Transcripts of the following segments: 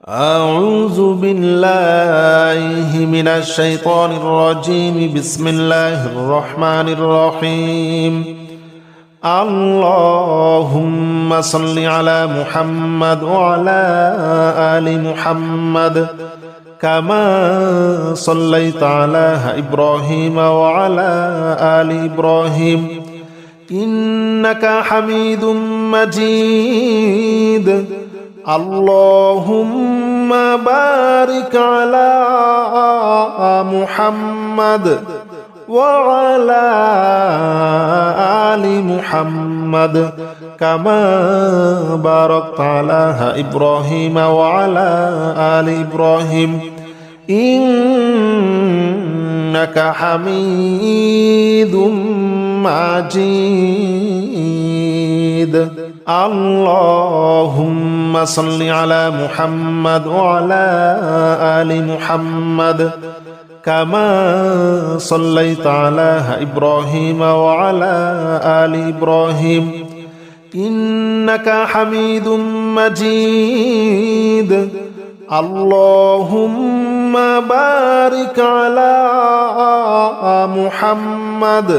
أعوذ بالله من الشيطان الرجيم. بسم الله الرحمن الرحيم. اللهم صل على محمد وعلى آل محمد كما صليت على إبراهيم وعلى آل إبراهيم إنك حميد مجيد. اللهم بارك على محمد وعلى آل محمد كما باركت على إبراهيم وعلى آل إبراهيم إنك حميد مجيد. اللهم صل على محمد وعلى آل محمد كما صليت على إبراهيم وعلى آل إبراهيم إنك حميد مجيد. اللهم بارك على محمد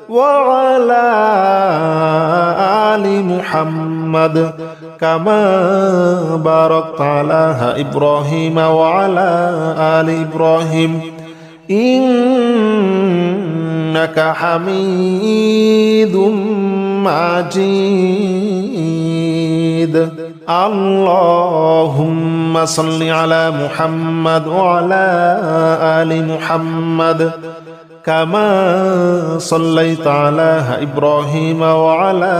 وعلى آل محمد كما باركت على إبراهيم وعلى آل إبراهيم إنك حميد مجيد. اللهم صل على محمد وعلى آل محمد كما صليت على إبراهيم وعلى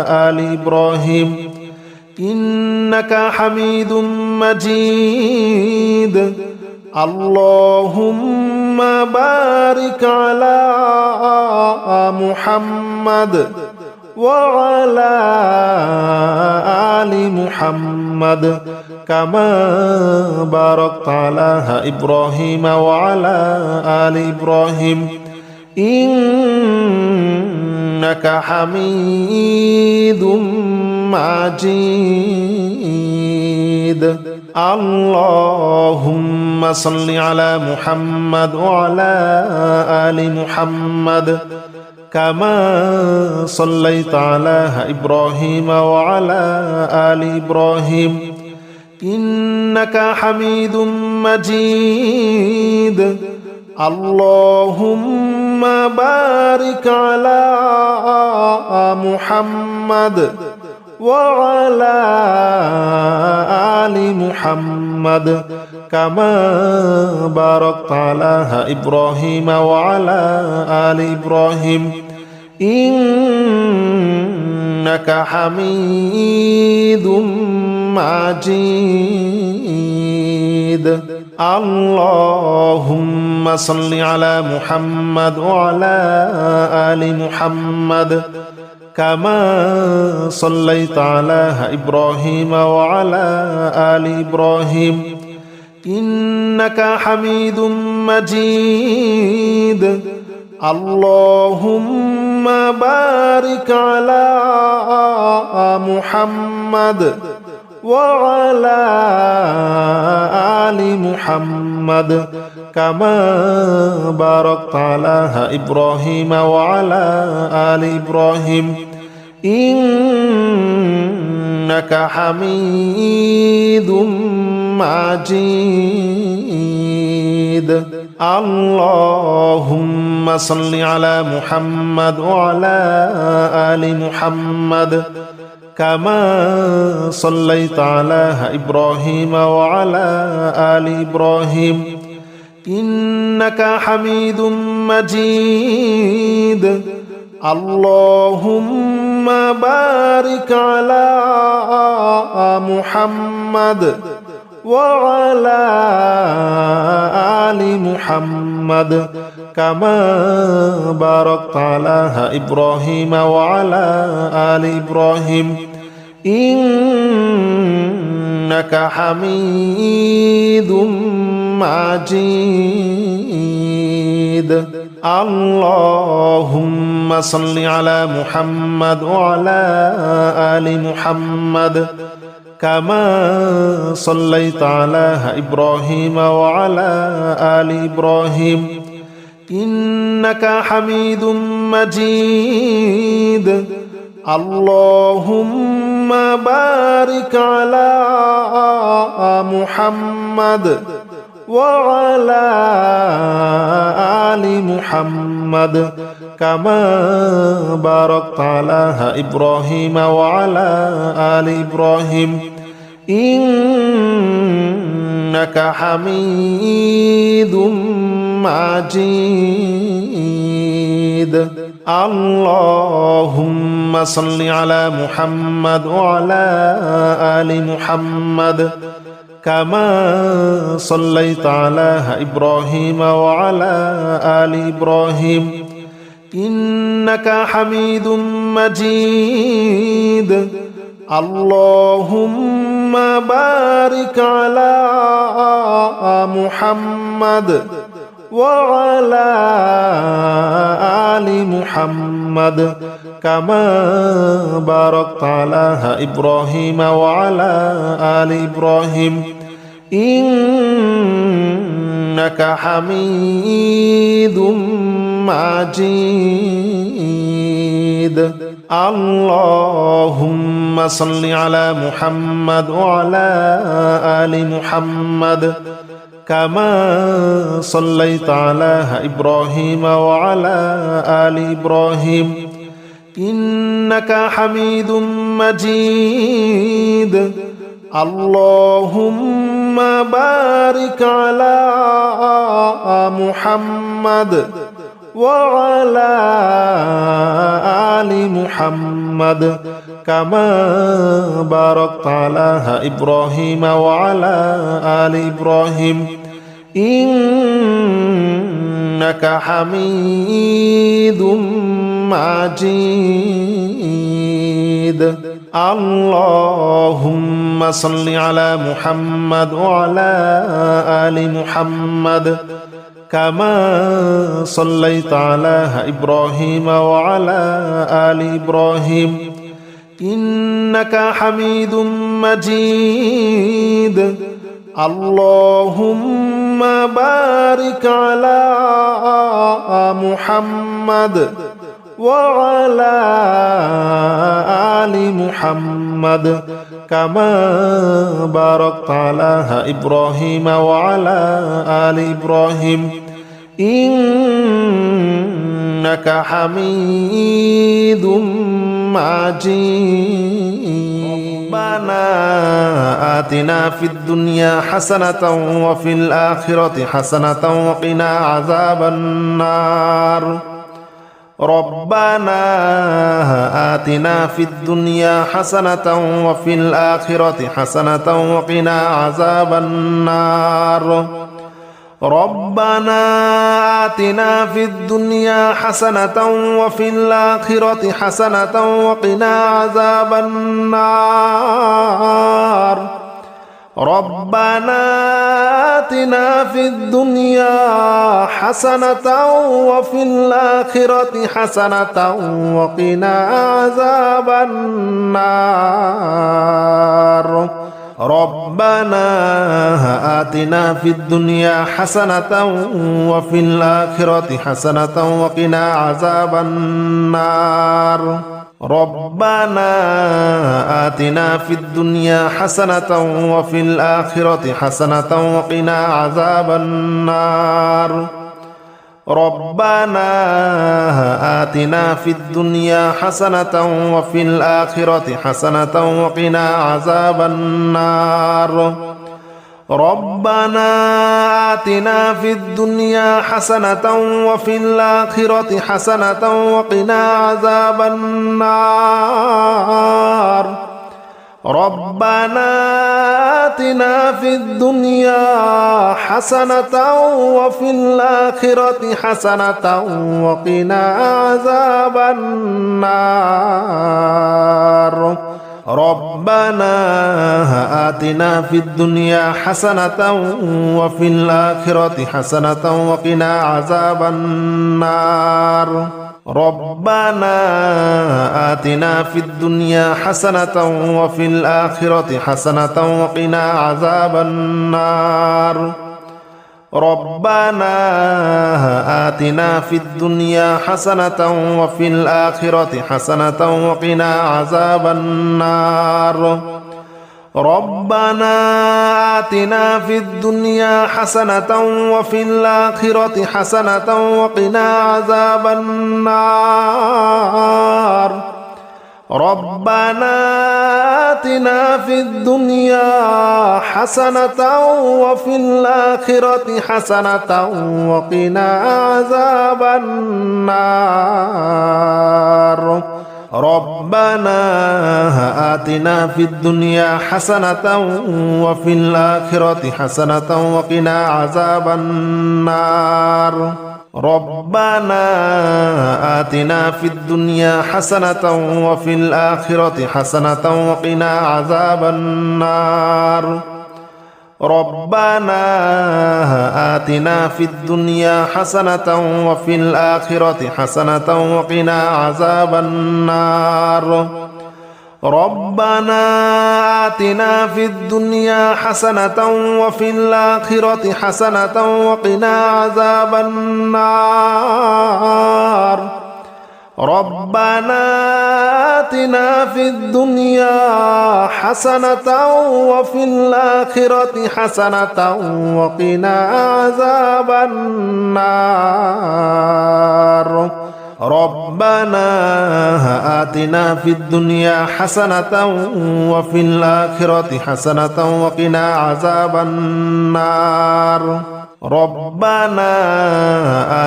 آل إبراهيم إنك حميد مجيد. اللهم بارك على محمد وعلى آل محمد كما باركت على إبراهيم وعلى آل إبراهيم إنك حميد مجيد. اللهم صل على محمد وعلى آل محمد كما صليت على إبراهيم وعلى آل إبراهيم إنك حميد مجيد. اللهم بارك على محمد وعلى آل محمد كما باركت على إبراهيم وعلى آل إبراهيم إنك حميد مجيد. اللهم صل على محمد وعلى آل محمد كما صليت على إبراهيم وعلى آل إبراهيم إنك حميد مجيد. اللهم بارك على محمد وعلى آل محمد كما باركت على إبراهيم وعلى آل إبراهيم إنك حميد مجيد. اللهم صل على محمد وعلى آل محمد كما صليت على إبراهيم وعلى آل إبراهيم إنك حميد مجيد. اللهم بارك على محمد وعلى آل محمد كما باركت على إبراهيم وعلى آل إبراهيم إنك حميد مجيد. اللهم صل على محمد وعلى آل محمد كما صليت على إبراهيم وعلى آل إبراهيم إنك حميد مجيد اللهم بارك على محمد وعلى آل محمد كما باركت على إبراهيم وعلى آل إبراهيم إنك حميد مجيد اللهم صل على محمد وعلى آل محمد كما صليت على إبراهيم وعلى آل إبراهيم إنك حميد مجيد اللهم بارك على محمد وعلى آل محمد كما باركت على إبراهيم وعلى آل إبراهيم إنك حميد مجيد اللهم صل على محمد وعلى آل محمد كما صليت على إبراهيم وعلى آل إبراهيم إنك حميد مجيد اللهم بارك على محمد وعلى آل محمد كما باركت على إبراهيم وعلى آل إبراهيم إنك حميد مجيد اللهم صل على محمد وعلى آل محمد كما صليت على إبراهيم وعلى آل إبراهيم إنك حميد مجيد اللهم بارك على محمد وعلى آل محمد كما باركت على إبراهيم وعلى آل إبراهيم إنك حميد مجيد ربنا آتنا في الدنيا حسنة وفي الآخرة حسنة وقنا عذاب النار ربنا آتنا في الدنيا حسنة وفي الآخرة حسنة وقنا عذاب النار ربنا آتنا في الدنيا حسنة وفي الآخرة حسنة وقنا عذاب النار ربنا آتنا في الدنيا حسنة وفي الآخرة حسنة وقنا عذاب النار ربنا آتنا في الدنيا حسنة وفي الآخرة حسنة وقنا عذاب النار ربنا آتنا في الدنيا حسنة وفي الآخرة حسنة وقنا عذاب النار ربنا آتنا في الدنيا حسنة وفي الآخرة حسنة وقنا عذاب النار ربنا آتنا في الدنيا حسنة وفي الآخرة حسنة وقنا عذاب النار ربنا آتنا في الدنيا حسنة وفي الآخرة حسنة وقنا عذاب النار ربنا آتنا في الدنيا حسنة وفي الآخرة حسنة وقنا عذاب النار ربنا آتنا في الدنيا حسنة وفي الآخرة حسنة وقنا عذاب النار ربنا آتنا في الدنيا حسنة وفي الآخرة حسنة وقنا عذاب النار ربنا آتنا في الدنيا حسنة وفي الآخرة حسنة وقنا عذاب النار ربنا آتنا في الدنيا حسنة وفي الآخرة حسنة وقنا عذاب النار ربنا آتنا في الدنيا حسنة وفي الآخرة حسنة وقنا عذاب النار ربنا آتنا في الدنيا حسنة وفي الآخرة حسنة وقنا عذاب النار ربنا آتنا في الدنيا حسنة وفي الآخرة حسنة وقنا عذاب النار ربنا آتنا في الدنيا حسنة وفي الآخرة حسنة وقنا عذاب النار ربنا آتنا في الدنيا حسنة وفي الآخرة حسنة وقنا عذاب النار ربنا آتنا في الدنيا حسنة وفي الآخرة حسنة وقنا عذاب النار ربنا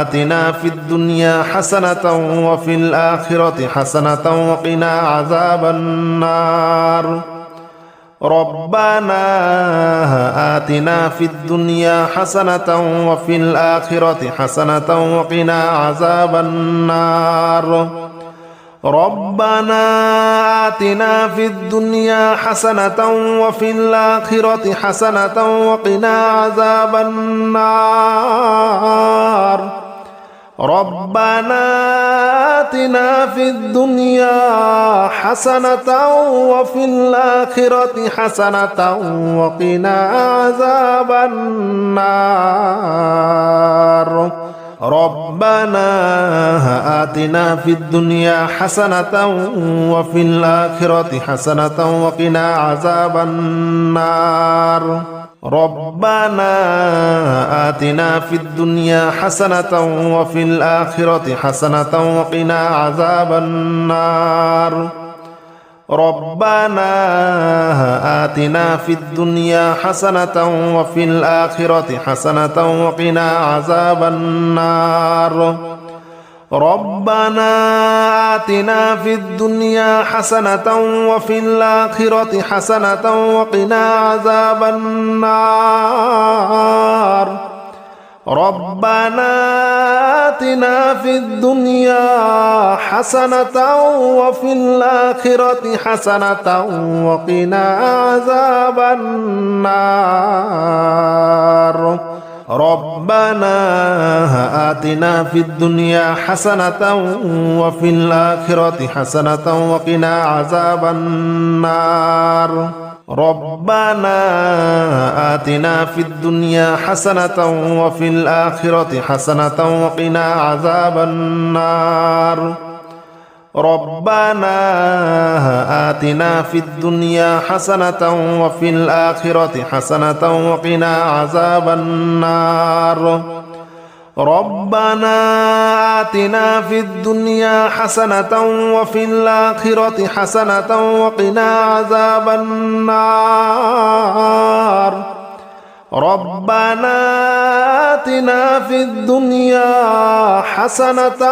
آتنا في الدنيا حسنة وفي الآخرة حسنة وقنا عذاب النار ربنا آتنا في الدنيا حسنة وفي الآخرة حسنة وقنا عذاب النار ربنا آتنا في الدنيا حسنة وفي الآخرة حسنة وقنا عذاب النار ربنا آتنا في الدنيا حسنة وفي الآخرة حسنة وقنا عذاب النار ربنا آتنا في الدنيا حسنة وفي الآخرة حسنة وقنا عذاب النار ربنا آتنا في الدنيا حسنة وفي الآخرة حسنة وقنا عذاب النار ربنا آتنا في الدنيا حسنة وفي الآخرة حسنة وقنا عذاب النار ربنا آتنا في الدنيا حسنة وفي الآخرة حسنة وقنا عذاب النار ربنا آتنا في الدنيا حسنة وفي الآخرة حسنة وقنا عذاب النار ربنا آتنا في الدنيا حسنة وفي الآخرة حسنة وقنا عذاب النار ربنا آتنا في الدنيا حسنة وفي الآخرة حسنة وقنا عذاب النار ربنا آتنا في الدنيا حسنة وفي الآخرة حسنة وقنا عذاب النار ربنا آتنا في الدنيا حسنة وفي الآخرة حسنة وقنا عذاب النار ربنا آتنا في الدنيا حسنة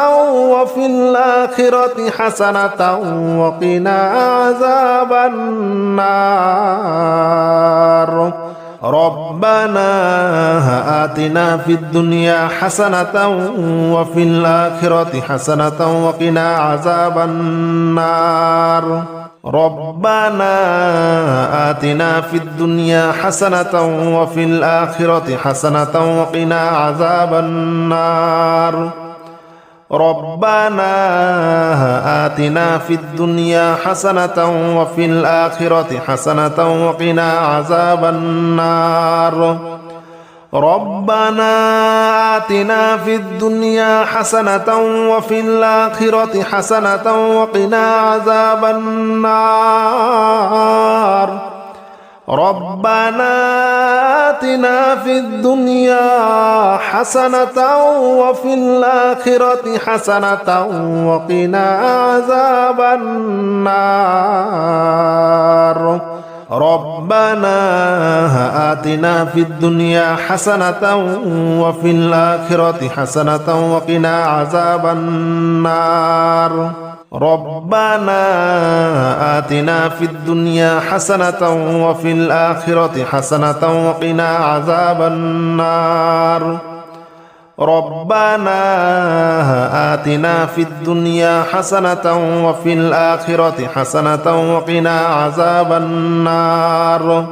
وفي الآخرة حسنة وقنا عذاب النار ربنا آتنا في الدنيا حسنة وفي الآخرة حسنة وقنا عذاب النار ربنا آتنا في الدنيا حسنة وفي الآخرة حسنة وقنا عذاب النار ربنا آتنا في الدنيا حسنة وفي الآخرة حسنة وقنا عذاب النار ربنا آتنا في الدنيا حسنة وفي الآخرة حسنة وقنا عذاب النار ربنا آتنا في الدنيا حسنة وفي الآخرة حسنة وقنا عذاب النار ربنا آتنا في الدنيا حسنة وفي الآخرة حسنة وقنا عذاب النار ربنا آتنا في الدنيا حسنة وفي الآخرة حسنة وقنا عذاب النار ربنا آتنا في الدنيا حسنة وفي الآخرة حسنة وقنا عذاب النار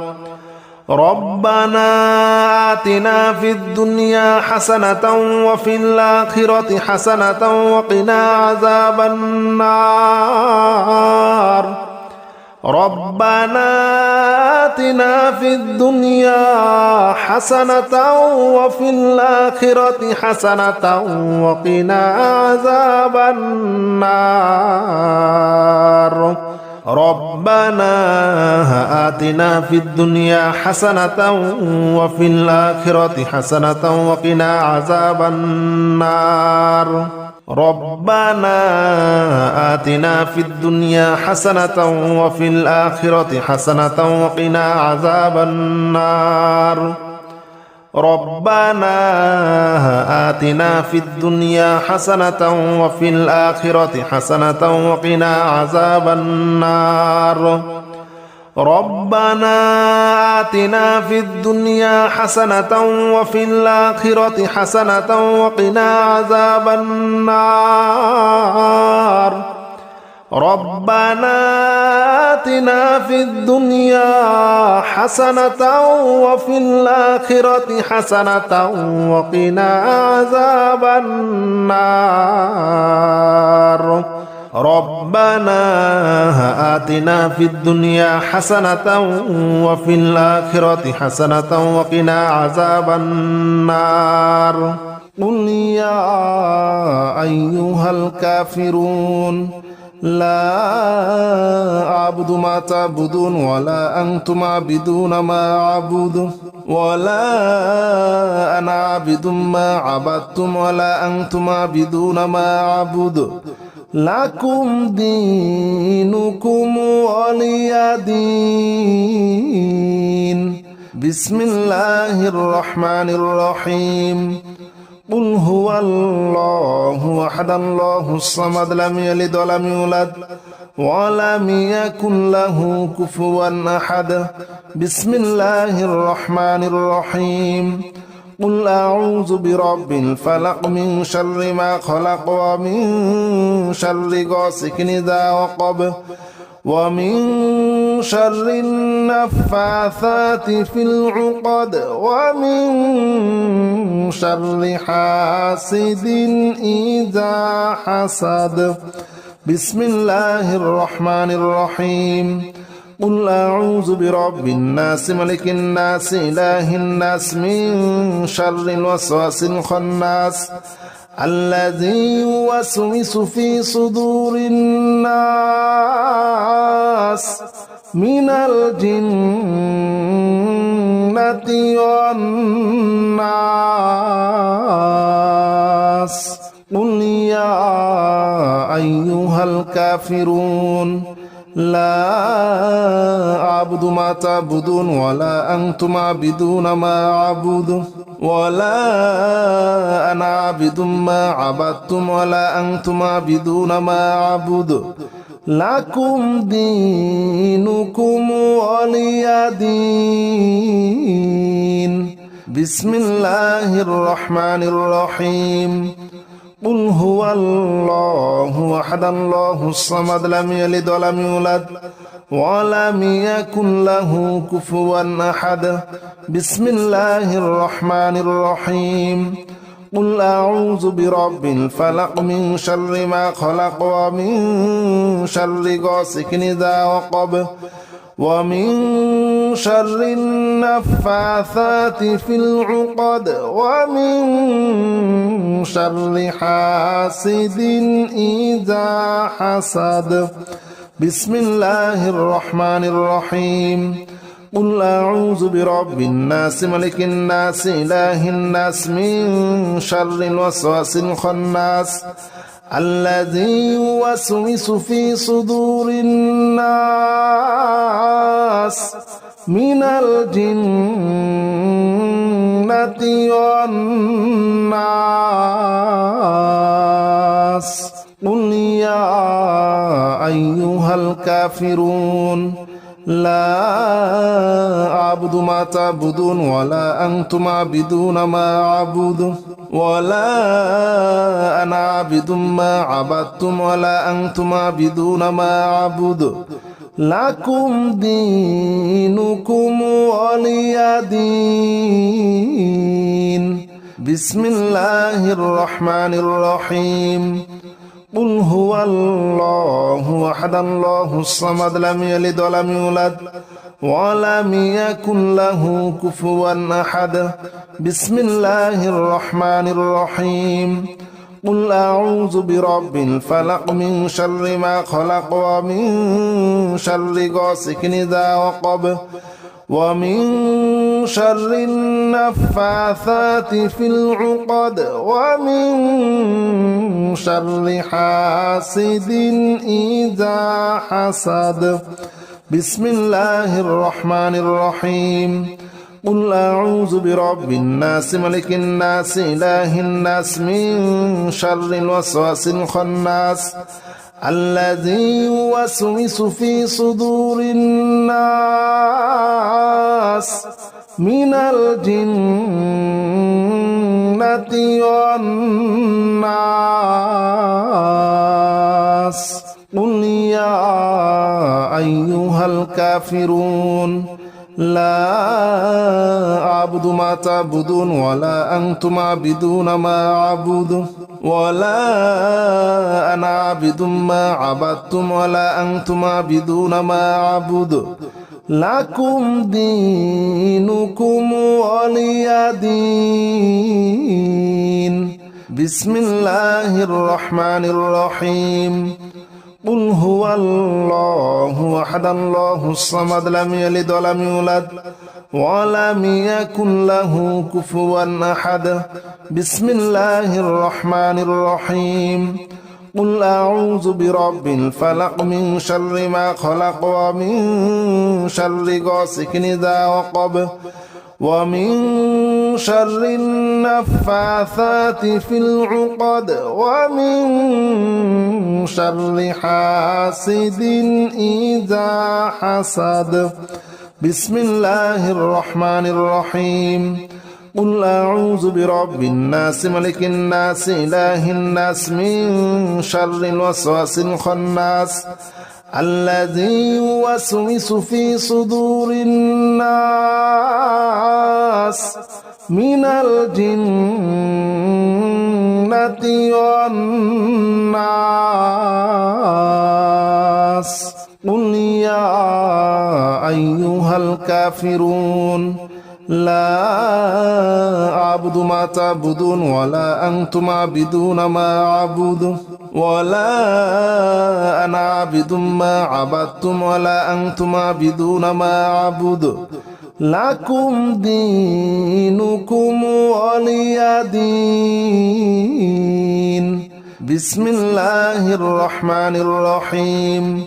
ربنا آتنا في الدنيا حسنة وفي الآخرة حسنة وقنا عذاب النار ربنا آتنا في الدنيا حسنة وفي الآخرة حسنة وقنا عذاب النار ربنا آتنا في الدنيا حسنة وفي الآخرة حسنة وقنا عذاب النار ربنا آتنا في الدنيا حسنة وفي الآخرة حسنة وقنا عذاب النار ربنا آتنا في الدنيا حسنة وفي الآخرة حسنة وقنا عذاب النار ربنا آتنا في الدنيا حسنة وفي الآخرة حسنة وقنا عذاب النار ربنا آتنا في الدنيا حسنة وفي الآخرة حسنة وقنا عذاب النار ربنا آتنا في الدنيا حسنة وفي الآخرة حسنة وقنا عذاب النار قل يا أيها الكافرون لا أعبد ما تعبدون ولا أنتم عابدون ما أعبد ولا أنا عابد ما عبدتم ولا أنتم عابدون ما أعبد لكم دينكم ولي دين بسم الله الرحمن الرحيم قل هو الله أحد الله الصمد لم يلد ولم يولد ولم يكن له كفوا أحد بسم الله الرحمن الرحيم قل أعوذ برب الفلق من شر ما خلق ومن شر غاسق إذا وقب ومن شر النفاثات في العقد ومن شر حاسد إذا حسد بسم الله الرحمن الرحيم قل أعوذ برب الناس ملك الناس إله الناس من شر الوسواس الخناس الذي يوسوس في صدور الناس من الجنة والناس قل يا أيها الكافرون لا أعبد ما تعبدون ولا أنتم عابدون ما أعبد ولا أنا عابد ما عبدتم ولا أنتم عابدون ما أعبد لكم دينكم ولي دين بسم الله الرحمن الرحيم قل هو الله أحد الله الصمد لم يلد ولم يولد ولم يكن له كفوا أحد بسم الله الرحمن الرحيم قل أعوذ برب الفلق من شر ما خلق ومن شر غاسق إذا وقب ومن شر النفاثات في العقد ومن شر حاسد إذا حسد بسم الله الرحمن الرحيم قل أعوذ برب الناس ملك الناس إله الناس من شر الوسواس الخناس الذي يوسوس في صدور الناس من الجنة والناس قل يا أيها الكافرون لا أعبد ما تعبدون ولا أنتم عابدون ما أعبد ولا أنا عابد ما عبدتم ولا أنتم عابدون ما أعبد لكم دينكم ولي دين بسم الله الرحمن الرحيم قل هو الله أحد الله الصمد لم يلد ولم يولد ولم يكن له كفوا أحد بسم الله الرحمن الرحيم قل أعوذ برب الفلق من شر ما خلق ومن شر غاسق إذا وقب ومن شر النفاثات في العقد ومن شر حاسد إذا حسد بسم الله الرحمن الرحيم قل أعوذ برب الناس ملك الناس إله الناس من شر الوسواس الخناس الذي يوسوس في صدور الناس من الجنة والناس قل يا أيها الكافرون لا أعبد ما تعبدون ولا أنتم عابدون ما أعبد ولا أنا عابد ما عبدتم ولا أنتم عابدون ما أعبد لكم دينكم ولي دين بسم الله الرحمن الرحيم قل هو الله أحد الله الصمد لم يلد ولم يولد ولم يكن له كفوا أحد بسم الله الرحمن الرحيم قل أعوذ برب الفلق من شر ما خلق ومن شر غاسق إذا وقب ومن شر النفاثات في العقد ومن شر حاسد إذا حسد بسم الله الرحمن الرحيم قل أعوذ برب الناس ملك الناس إله الناس من شر الوسواس الخناس الذي يوسوس في صدور الناس من الجنة والناس قل يا أيها الكافرون لا أعبد ما تعبدون ولا أنتم عابدون ما أعبد ولا أنا عابد ما عبدتم ولا أنتم عابدون ما أعبد لكم دينكم ولي دين بسم الله الرحمن الرحيم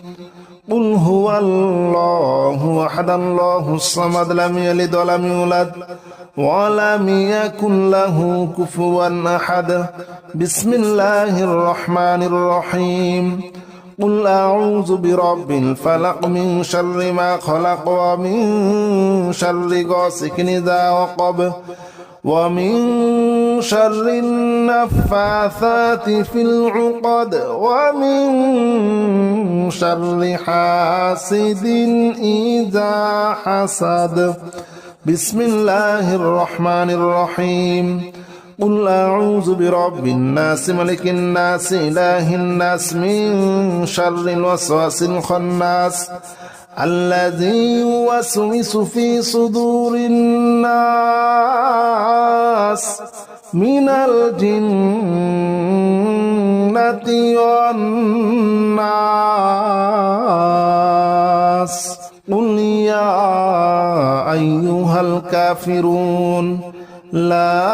قل هو الله أحد الله الصمد لم يلد ولم يولد ولم يكن له كفوا أحد بسم الله الرحمن الرحيم قل أعوذ برب الفلق من شر ما خلق ومن شر غاسق إذا وقب ومن شر النفاثات في العقد ومن شر حاسد إذا حسد بسم الله الرحمن الرحيم قل أعوذ برب الناس ملك الناس إله الناس من شر الوسواس الخناس الذي يوسوس في صدور الناس من الجنة والناس قل يا أيها الكافرون لا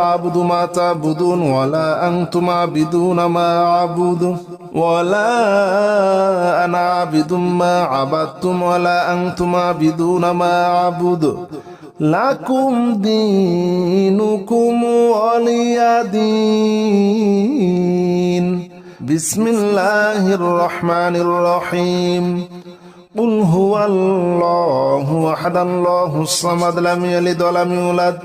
أعبد ما تعبدون ولا أنتم عابدون ما أعبد ولا أنا عابد ما عبدتم ولا أنتم عابدون ما أعبد لكم دينكم ولي دين بسم الله الرحمن الرحيم قل هو الله أحد الله الصمد لم يلد ولم يولد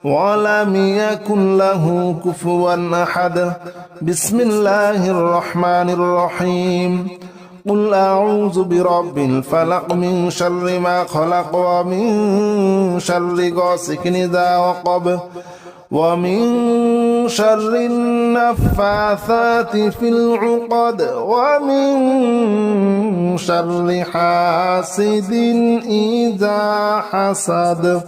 ولم يكن له كفوا أحد بسم الله الرحمن الرحيم قل أعوذ برب الفلق من شر ما خلق ومن شر غاسق إذا وقب ومن شر النفاثات في العقد ومن شر حاسد إذا حسد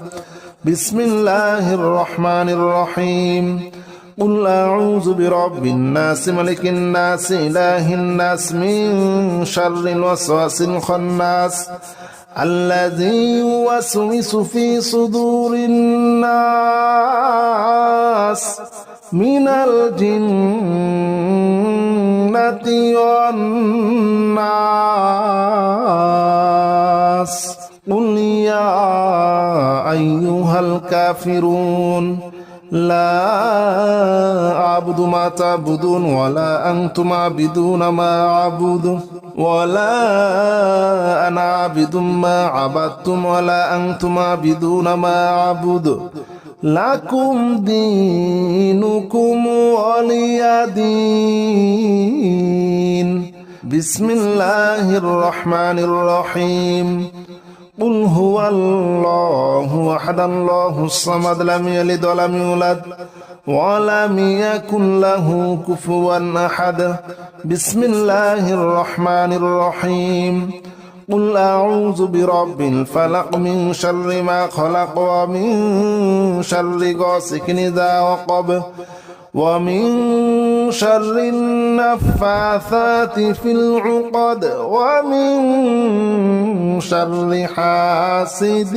بسم الله الرحمن الرحيم قل أعوذ برب الناس ملك الناس إله الناس من شر الوسواس الخناس الذي يوسوس في صدور الناس من الجنة والناس قل يا أيها الكافرون لا أعبد ما تعبدون ولا أنتم عابدون ما أعبد ولا أنا عابد ما عبدتم ولا أنتم عابدون ما أعبد لكم دينكم ولي دين بسم الله الرحمن الرحيم قل هو الله أحد الله الصمد لم يلد ولم يولد ولم يكن له كفوا أحد بسم الله الرحمن الرحيم قل أعوذ برب الفلق من شر ما خلق ومن شر غاسق إذا وقب ومن شر النفاثات في العقد ومن شر حاسد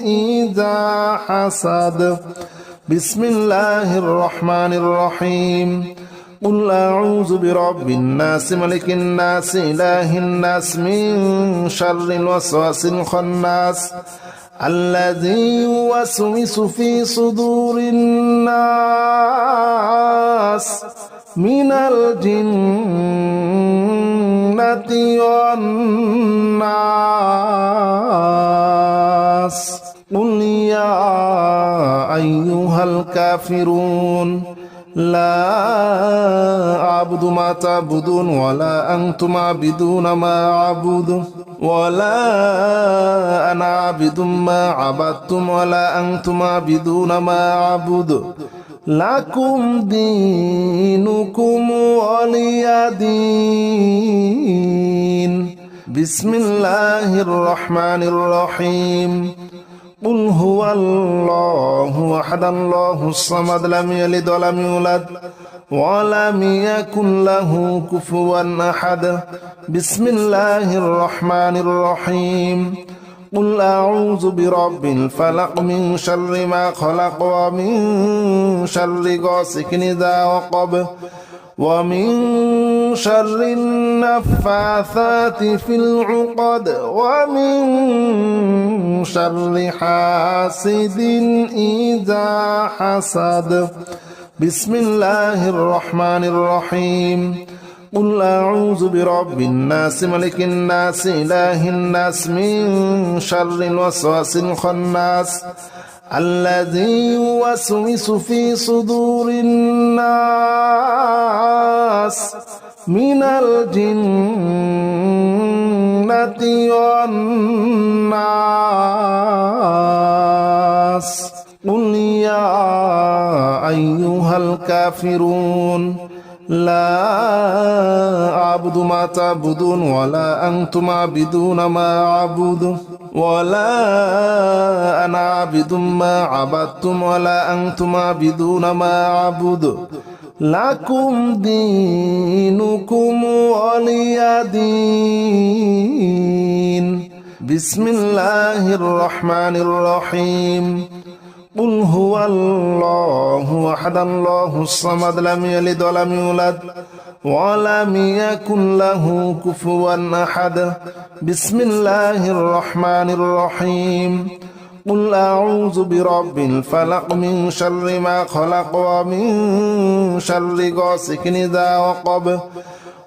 إذا حسد بسم الله الرحمن الرحيم قل أعوذ برب الناس ملك الناس إله الناس من شر الوسواس الخناس الذي يوسوس في صدور الناس من الجنة والناس قل يا أيها الكافرون لا أعبد ما تعبدون ولا أنتم عابدون ما أعبد ولا أنا عابد ما عبدتم ولا أنتم عابدون ما أعبد لكم دينكم ولي دين بسم الله الرحمن الرحيم قل هو الله أحد الله الصمد لم يلد ولم يولد ولم يكن له كفوا أحد بسم الله الرحمن الرحيم قل أعوذ برب الفلق من شر ما خلق ومن شر غاسق إذا وقب ومن شر النفاثات في العقد ومن شر حاسد إذا حسد بسم الله الرحمن الرحيم قل أعوذ برب الناس ملك الناس إله الناس من شر الوسواس الخناس الذي يوسوس في صدور الناس من الجنة والناس قل يا أيها الكافرون لا أعبد ما تعبدون ولا أنتم عابدون ما أعبد ولا أنا عابد ما عبدتم ولا أنتم عابدون ما أعبد لكم دينكم ولي دين بسم الله الرحمن الرحيم قل هو الله أحد الله الصمد لم يلد ولم يولد ولم يكن له كفوا أحد بسم الله الرحمن الرحيم قل أعوذ برب الفلق من شر ما خلق ومن شر غاسق إذا وقب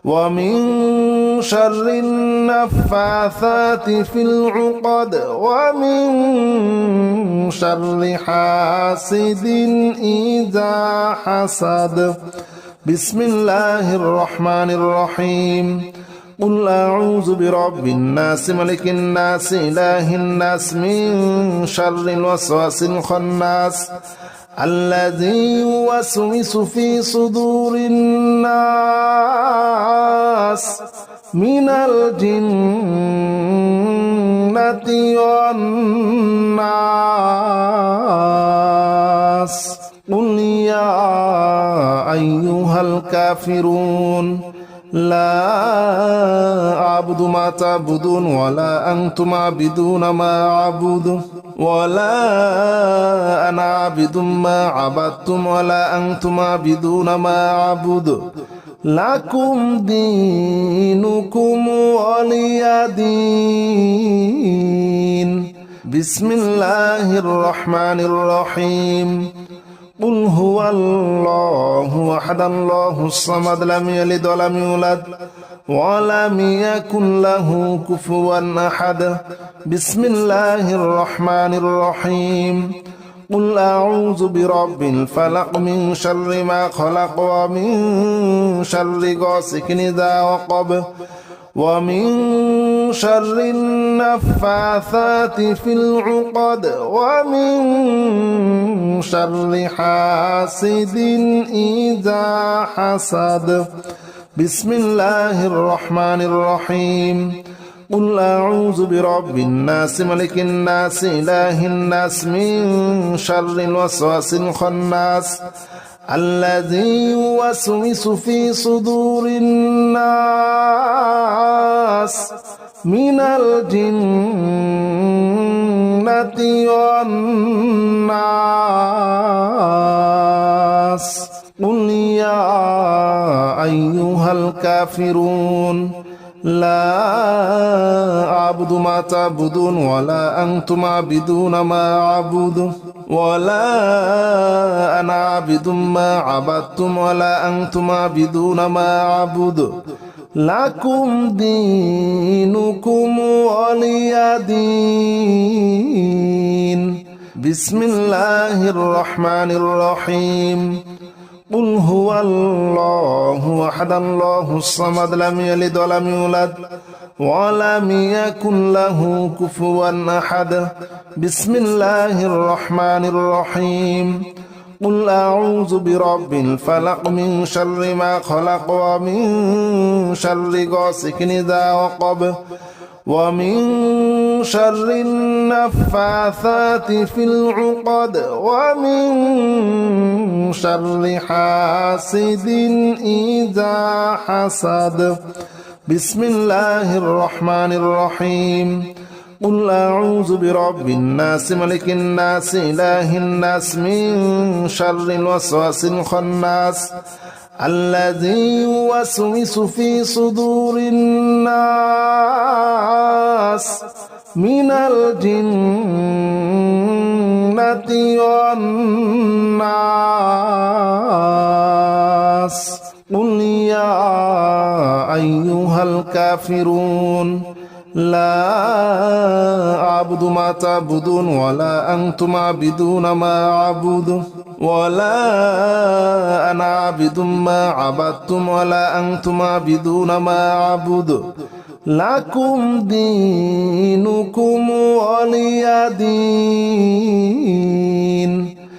ومن شر النفاثات في العقد ومن شر حاسد إذا حسد بسم الله الرحمن الرحيم قل أعوذ برب الناس ملك الناس إله الناس من شر الوسواس الخناس الذي يوسوس في صدور الناس من الجنة والناس قل يا أيها الكافرون لا أعبد ما تعبدون ولا أنتم عابدون ما أعبد ولا أنا عابد ما عبدتم ولا أنتم عابدون ما أعبد لكم دينكم ولي دين بسم الله الرحمن الرحيم قل هو الله أحد الله الصمد لم يلد ولم يولد ولم يكن له كفوا أحد بسم الله الرحمن الرحيم قل أعوذ برب الفلق من شر ما خلق ومن شر غاسق إذا وقب ومن شر النفاثات في العقد ومن شر حاسد إذا حسد بسم الله الرحمن الرحيم قل أعوذ برب الناس ملك الناس إله الناس من شر الوسواس الخناس الذي يوسوس في صدور الناس من الجنة والناس قل يا أيها الكافرون لا أعبد ما تعبدون ولا أنتم عابدون ما أعبد ولا أنا عابد ما عبدتم ولا أنتم عابدون ما أعبد لكم دينكم ولي دين بسم الله الرحمن الرحيم قل هو الله أحد الله الصمد لم يلد ولم يولد ولم يكن له كفوا أحد بسم الله الرحمن الرحيم قل أعوذ برب الفلق من شر ما خلق ومن شر غاسق إذا وقب ومن شر النفاثات في العقد ومن شر حاسد إذا حسد بسم الله الرحمن الرحيم قل أعوذ برب الناس ملك الناس إله الناس من شر الوسواس الخناس الذي يوسوس في صدور الناس من الجنة والناس قل يا أيها الكافرون لا أعبد ما تعبدون ولا أنتم عابدون ما أعبد ولا أنا عابد ما عبدتم ولا أنتم عابدون ما أعبد لكم دينكم ولي دين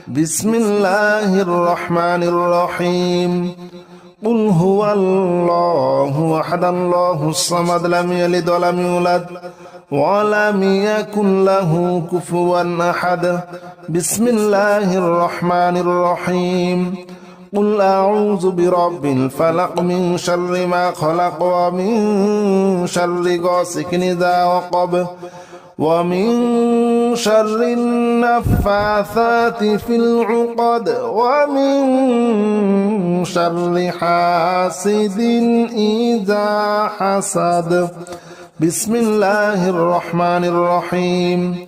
بسم الله الرحمن الرحيم قل هو الله أحد الله الصمد لم يلد ولم يولد ولم يكن له كفوا أحد بسم الله الرحمن الرحيم قل أعوذ برب الفلق من شر ما خلق ومن شر غاسق إذا وقب ومن شر النفاثات في العقد ومن شر حاسد إذا حسد بسم الله الرحمن الرحيم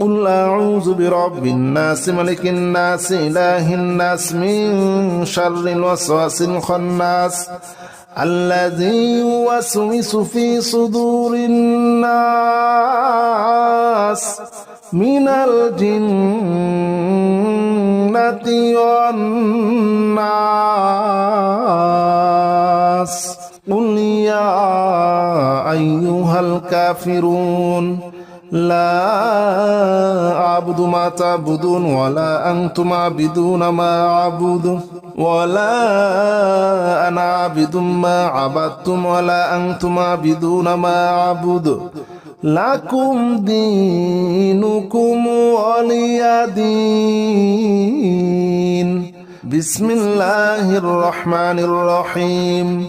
قل أعوذ برب الناس ملك الناس إله الناس من شر الوسواس الخناس الذي يوسوس في صدور الناس من الجنة والناس قل يا أيها الكافرون لا أعبد ما تعبدون ولا أنتم عابدون ما أعبد ولا أنا عابد ما عبدتم ولا أنتم عابدون ما أعبد لكم دينكم ولي دين بسم الله الرحمن الرحيم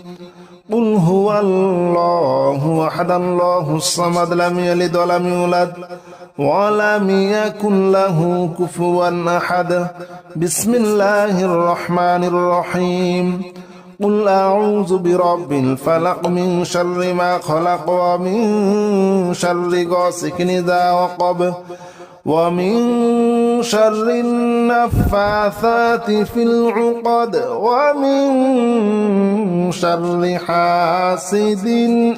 قل هو الله أحد الله الصمد لم يلد ولم يولد ولم يكن له كفوا أحد بسم الله الرحمن الرحيم قل أعوذ برب الفلق من شر ما خلق ومن شر غاسق إذا وقب ومن شر النفاثات في العقد ومن شر حاسد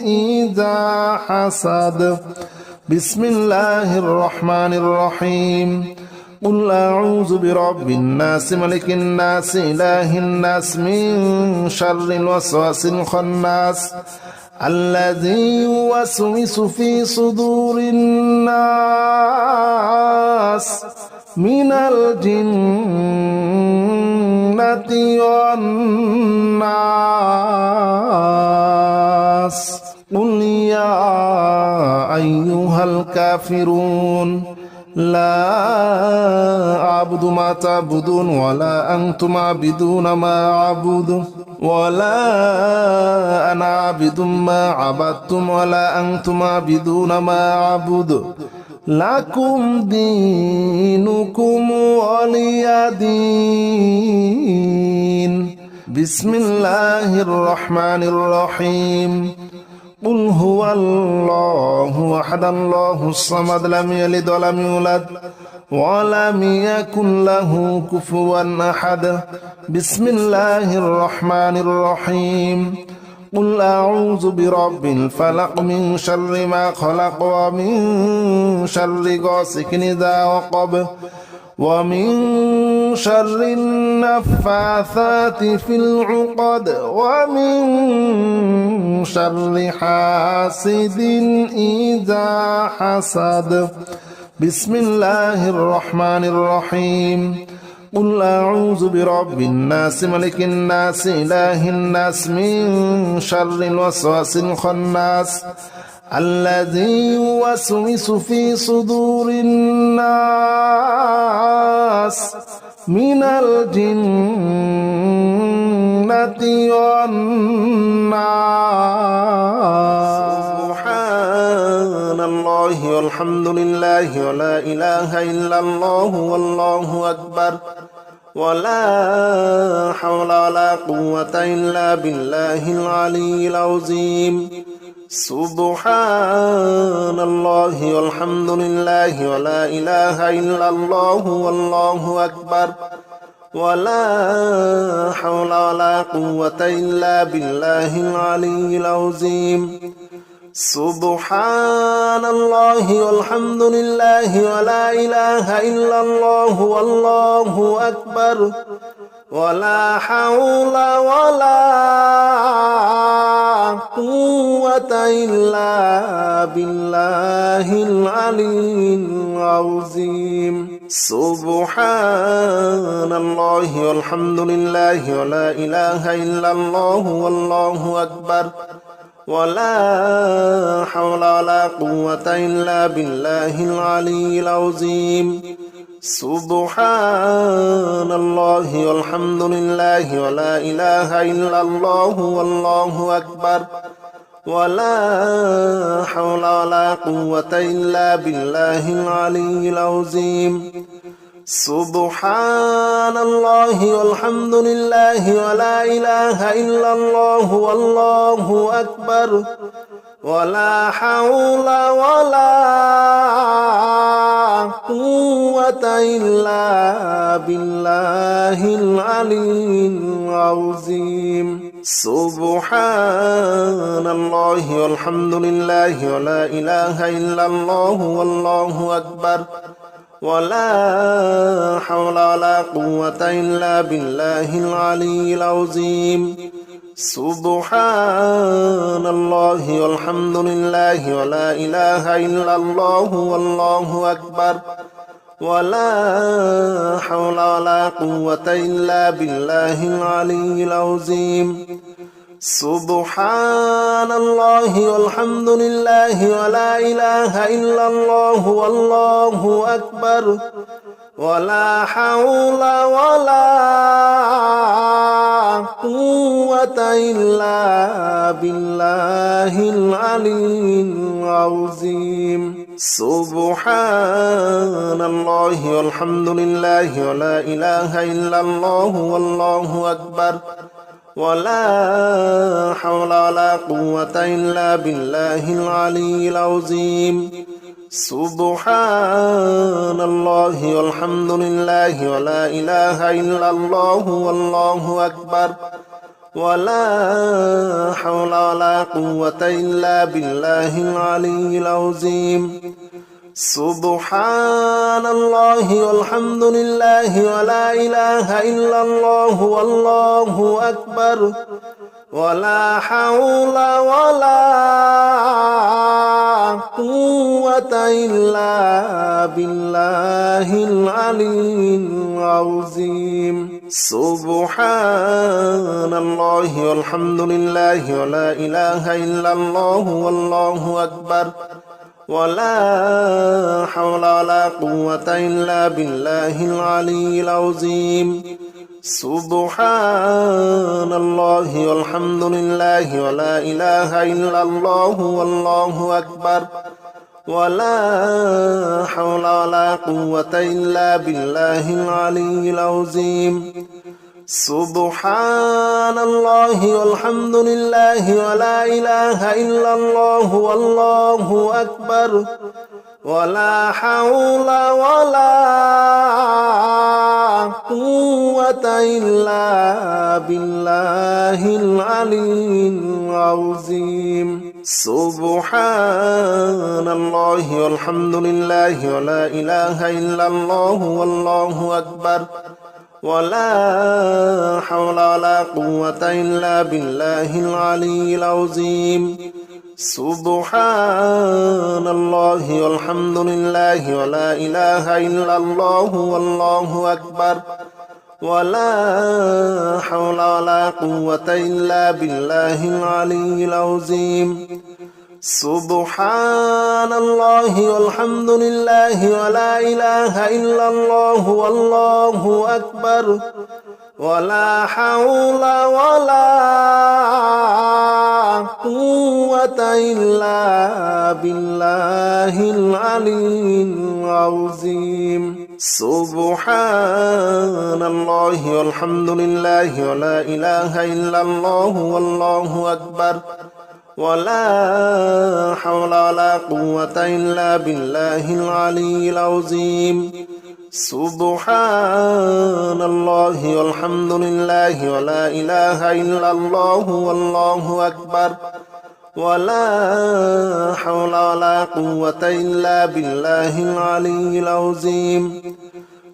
إذا حسد بسم الله الرحمن الرحيم قل أعوذ برب الناس ملك الناس إله الناس من شر الوسواس الخناس الذي يوسوس في صدور الناس من الجنة والناس قل يا أيها الكافرون لا أعبد ما تعبدون ولا أنتم عابدون ما أعبد ولا أنا عابد ما عبدتم ولا أنتم عابدون ما أعبد لكم دينكم ولي دين بسم الله الرحمن الرحيم قل هو الله أحد الله الصمد لم يلد ولم يولد ولم يكن له كفوا أحد بسم الله الرحمن الرحيم قل أعوذ برب الفلق من شر ما خلق ومن شر غاسق إذا وقب ومن شر النفاثات في العقد ومن شر حاسد إذا حسد بسم الله الرحمن الرحيم قل أعوذ برب الناس ملك الناس إله الناس من شر الوسواس الخناس الذي يوسوس في صدور الناس من الجنة والناس سبحان الله والحمد لله ولا إله إلا الله والله أكبر ولا حول ولا قوة إلا بالله العلي العظيم سبحان الله والحمد لله ولا إله إلا الله والله أكبر ولا حول ولا قوة إلا بالله العلي العظيم سبحان الله والحمد لله ولا إله إلا الله والله أكبر ولا حول ولا قوة إلا بالله العلي العظيم سبحان الله والحمد لله ولا إله إلا الله والله أكبر ولا حول ولا قوة إلا بالله العلي العظيم سبحان الله والحمد لله ولا إله إلا الله والله أكبر ولا حول ولا قوة إلا بالله العلي العظيم سبحان الله والحمد لله ولا إله إلا الله والله أكبر ولا حول ولا قوة إلا بالله العلي العظيم سبحان الله والحمد لله ولا إله إلا الله والله أكبر ولا حول ولا قوة إلا بالله العلي العظيم سبحان الله والحمد لله ولا إله إلا الله والله أكبر ولا حول ولا قوة إلا بالله العلي العظيم سبحان الله والحمد لله ولا إله إلا الله والله أكبر ولا حول ولا قوة إلا بالله العلي العظيم سبحان الله والحمد لله ولا إله إلا الله والله أكبر ولا حول ولا قوة إلا بالله العلي العظيم سبحان الله والحمد لله ولا إله إلا الله والله أكبر ولا حول ولا قوة إلا بالله العلي العظيم سبحان الله والحمد لله ولا إله إلا الله والله أكبر ولا حول ولا قوة إلا بالله العلي العظيم سبحان الله والحمد لله ولا إله إلا الله والله أكبر ولا حول ولا قوة إلا بالله العلي العظيم سبحان الله والحمد لله ولا إله إلا الله والله أكبر ولا حول ولا قوة إلا بالله العلي العظيم سبحان الله والحمد لله ولا إله إلا الله والله أكبر ولا حول ولا قوة إلا بالله العلي العظيم سبحان الله والحمد لله ولا إله إلا الله والله أكبر ولا حول ولا قوة إلا بالله العلي العظيم سبحان الله والحمد لله ولا إله إلا الله والله أكبر ولا حول ولا قوة إلا بالله العلي العظيم سبحان الله والحمد لله ولا إله إلا الله والله أكبر ولا حول ولا قوة إلا بالله العلي العظيم سبحان الله والحمد لله ولا إله إلا الله والله أكبر ولا حول ولا قوة إلا بالله العلي العظيم سبحان الله والحمد لله ولا إله إلا الله والله أكبر ولا حول ولا قوة إلا بالله العلي العظيم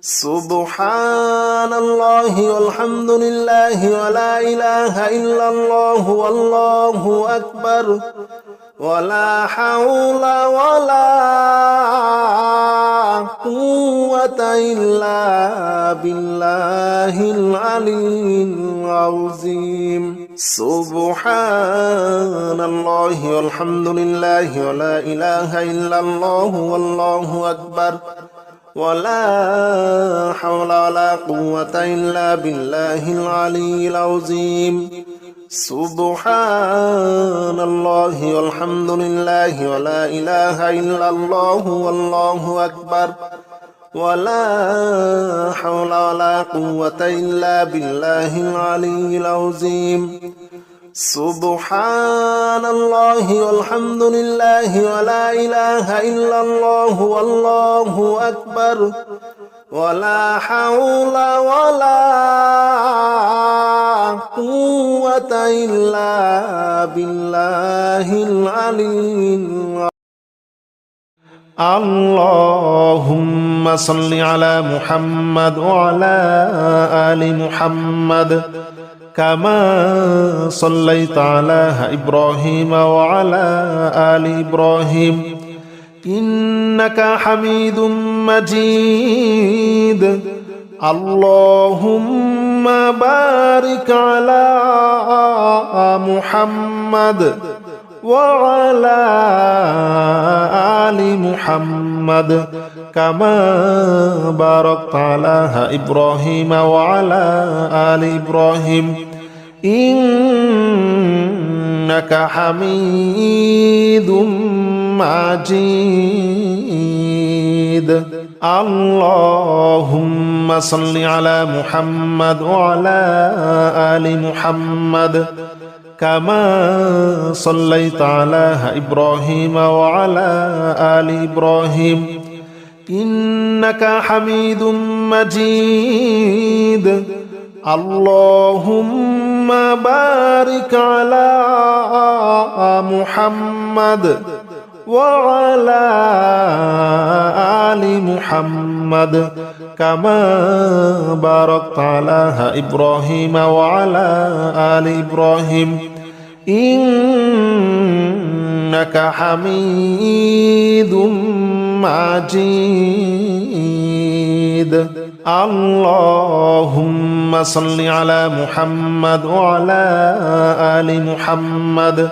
سبحان الله والحمد لله ولا إله إلا الله والله أكبر ولا حول ولا قوة إلا بالله العلي العظيم سبحان الله والحمد لله ولا إله إلا الله والله أكبر ولا حول ولا قوة إلا بالله العلي العظيم سبحان الله والحمد لله ولا إله إلا الله والله أكبر ولا حول ولا قوة إلا بالله العلي العظيم سبحان الله والحمد لله ولا إله إلا الله والله أكبر ولا حول ولا قوة إلا بالله العلي اللهم صل على محمد وعلى آل محمد كما صليت على إبراهيم وعلى آل إبراهيم إنك حميد مجيد اللهم بارك على محمد وعلى آل محمد كما باركت على إبراهيم وعلى آل إبراهيم إنك حميد مجيد اللهم صل على محمد وعلى آل محمد كما صليت على إبراهيم وعلى آل إبراهيم إنك حميد مجيد اللهم بارك على محمد وعلى آل محمد كما باركت على إبراهيم وعلى آل إبراهيم إنك حميد مجيد اللهم صل على محمد وعلى آل محمد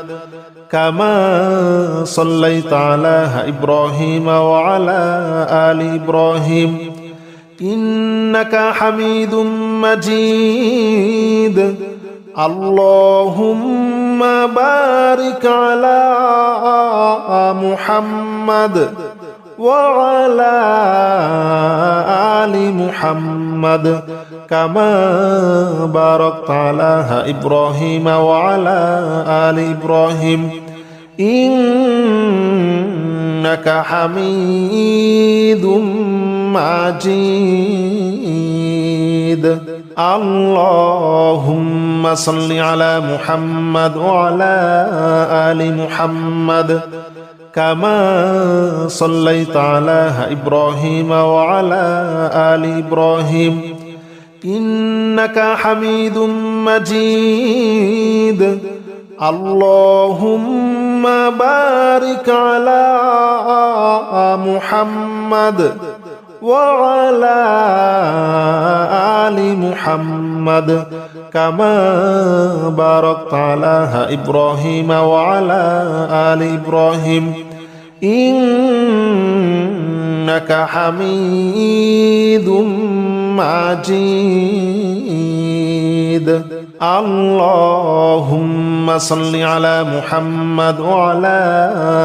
كما صليت على إبراهيم وعلى آل إبراهيم إنك حميد مجيد اللهم بارك على محمد وعلى آل محمد كما باركت على إبراهيم وعلى آل إبراهيم إنك حميد مجيد اللهم صل على محمد وعلى آل محمد كما صليت على إبراهيم وعلى آل إبراهيم إنك حميد مجيد اللهم بارك على محمد وعلى آل محمد كما باركت على إبراهيم وعلى آل إبراهيم إنك حميد مجيد اللهم صل على محمد وعلى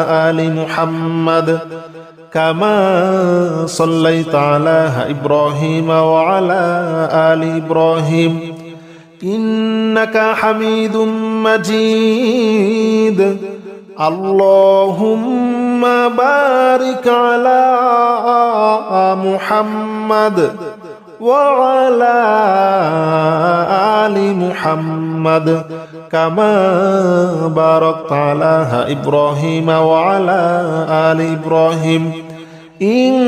آل محمد كما صليت على إبراهيم وعلى آل إبراهيم إنك حميد مجيد اللهم بارك على محمد وعلى آل محمد كما باركت على إبراهيم وعلى آل إبراهيم إنك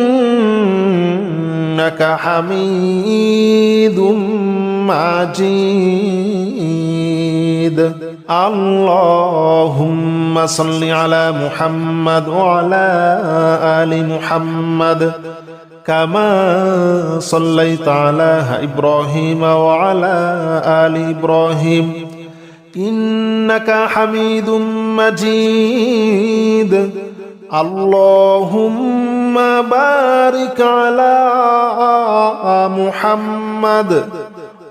حميد مجيد اللهم صل على محمد وعلى آل محمد كما صليت على إبراهيم وعلى آل إبراهيم إنك حميد مجيد اللهم بارك على محمد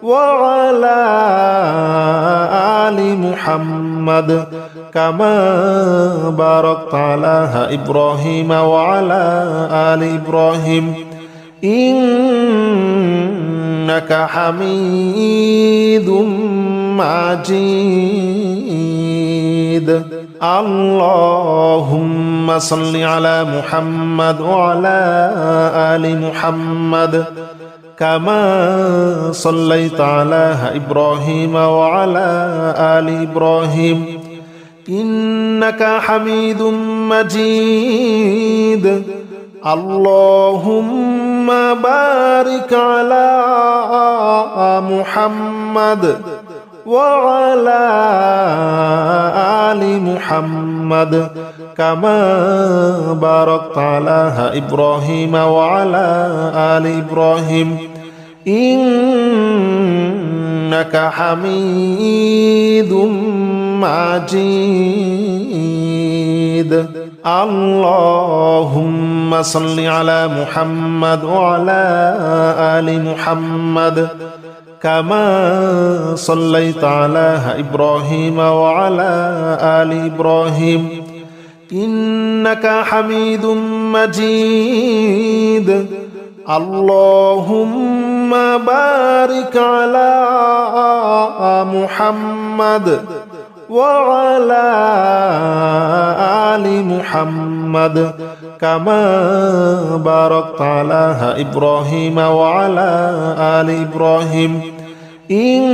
وعلى آل محمد كما باركت على إبراهيم وعلى آل إبراهيم إنك حميد مجيد اللهم صل على محمد وعلى آل محمد كما صليت على إبراهيم وعلى آل إبراهيم إنك حميد مجيد اللهم بارك على محمد وعلى آل محمد كما باركت على إبراهيم وعلى آل إبراهيم إنك حميد مجيد اللهم صل على محمد وعلى آل محمد كما صليت على إبراهيم وعلى آل إبراهيم إنك حميد مجيد اللهم بارك على محمد وعلى آل محمد كما باركت على إبراهيم وعلى آل إبراهيم إنك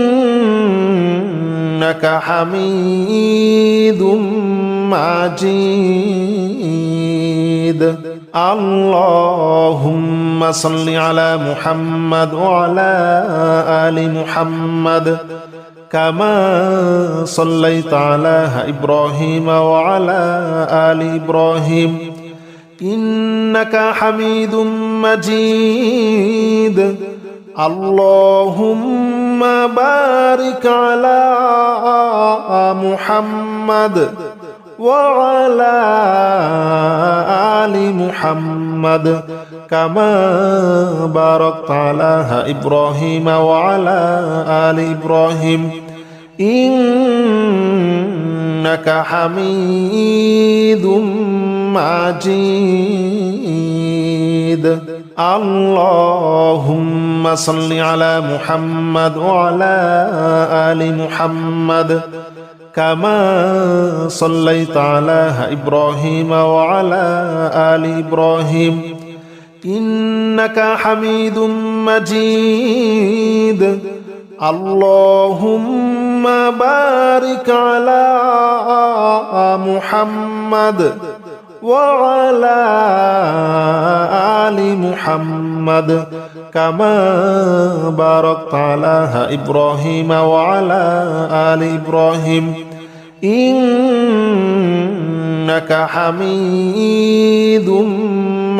حميد مجيد اللهم صل على محمد وعلى آل محمد كما صليت على إبراهيم وعلى آل إبراهيم إنك حميد مجيد اللهم بارك على محمد وعلى آل محمد كما باركت على إبراهيم وعلى آل إبراهيم إنك حميد مجيد اللهم صل على محمد وعلى آل محمد كما صليت على إبراهيم وعلى آل إبراهيم إنك حميد مجيد اللهم بارك على محمد وعلى آل محمد كما باركت على إبراهيم وعلى آل إبراهيم إنك حميد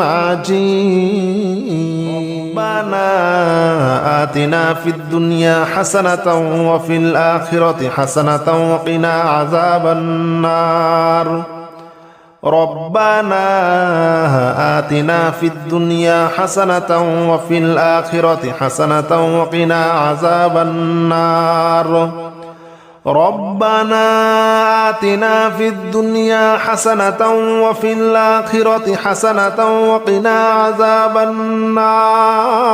مجيد ربنا آتنا في الدنيا حسنة وفي الآخرة حسنة وقنا عذاب النار ربنا آتنا في الدنيا حسنة وفي الآخرة حسنة وقنا عذاب النار ربنا آتنا في الدنيا حسنة وفي الآخرة حسنة وقنا عذاب النار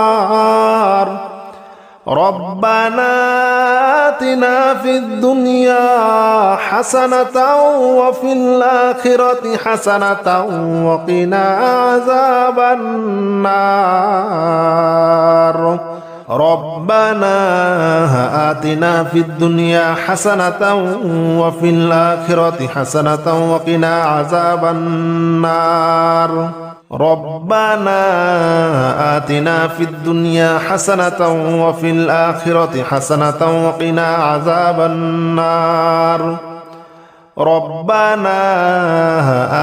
ربنا آتنا في الدنيا حسنة وفي الآخرة حسنة وقنا عذاب النار ربنا آتنا في الدنيا حسنة وفي الآخرة حسنة وقنا عذاب النار ربنا آتنا في الدنيا حسنة وفي الآخرة حسنة وقنا عذاب النار ربنا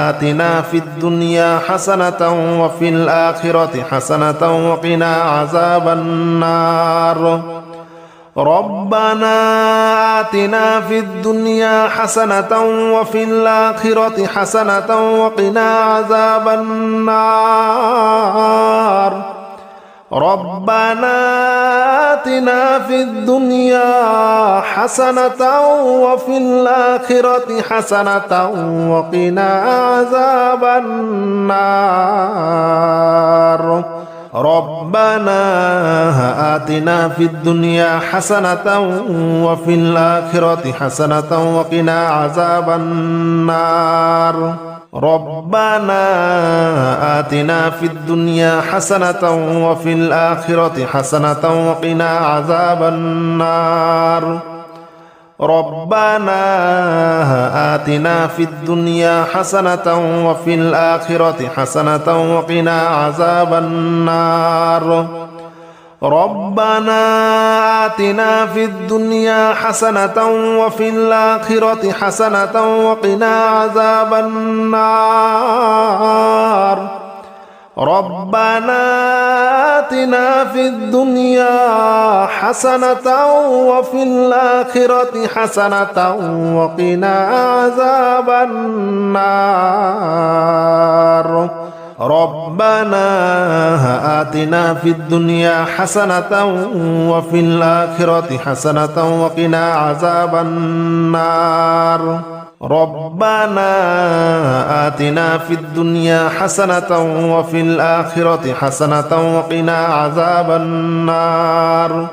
آتنا في الدنيا حسنة وفي الآخرة حسنة وقنا عذاب النار ربنا آتنا في الدنيا حسنة وفي الآخرة حسنة وقنا عذاب النار ربنا آتنا في الدنيا حسنة وفي الآخرة حسنة وقنا عذاب النار ربنا آتنا في الدنيا حسنة وفي الآخرة حسنة وقنا عذاب النار ربنا آتنا في الدنيا حسنة وفي الآخرة حسنة وقنا عذاب النار ربنا آتنا في الدنيا حسنة وفي الآخرة حسنة وقنا عذاب النار ربنا آتنا في الدنيا حسنة وفي الآخرة حسنة وقنا عذاب النار ربنا آتنا في الدنيا حسنة وفي الآخرة حسنة وقنا عذاب النار ربنا آتنا في الدنيا حسنة وفي الآخرة حسنة وقنا عذاب النار ربنا آتنا في الدنيا حسنة وفي الآخرة حسنة وقنا عذاب النار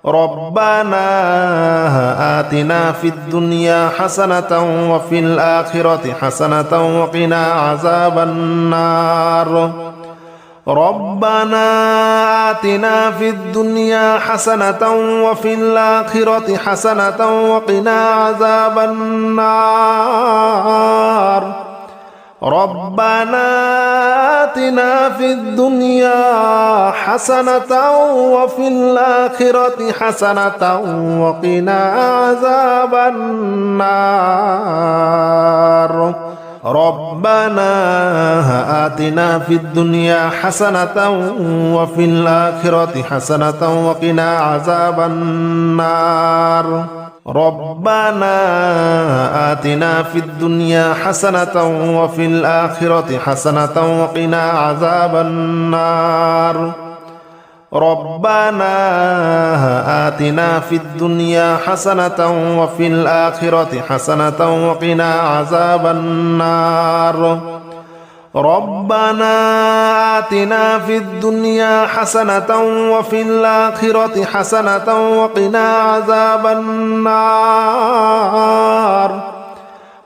ربنا آتنا في الدنيا حسنة وفي الآخرة حسنة وقنا عذاب النار ربنا آتنا في الدنيا حسنة وفي الآخرة حسنة وقنا عذاب النار ربنا آتنا في الدنيا حسنة وفي الآخرة حسنة وقنا عذاب النار ربنا آتنا في الدنيا حسنة وفي الآخرة حسنة وقنا عذاب النار ربنا آتنا في الدنيا حسنة وفي الآخرة حسنة وقنا عذاب النار ربنا آتنا في الدنيا حسنة وفي الآخرة حسنة وقنا عذاب النار ربنا آتنا في الدنيا حسنة وفي الآخرة حسنة وقنا عذاب النار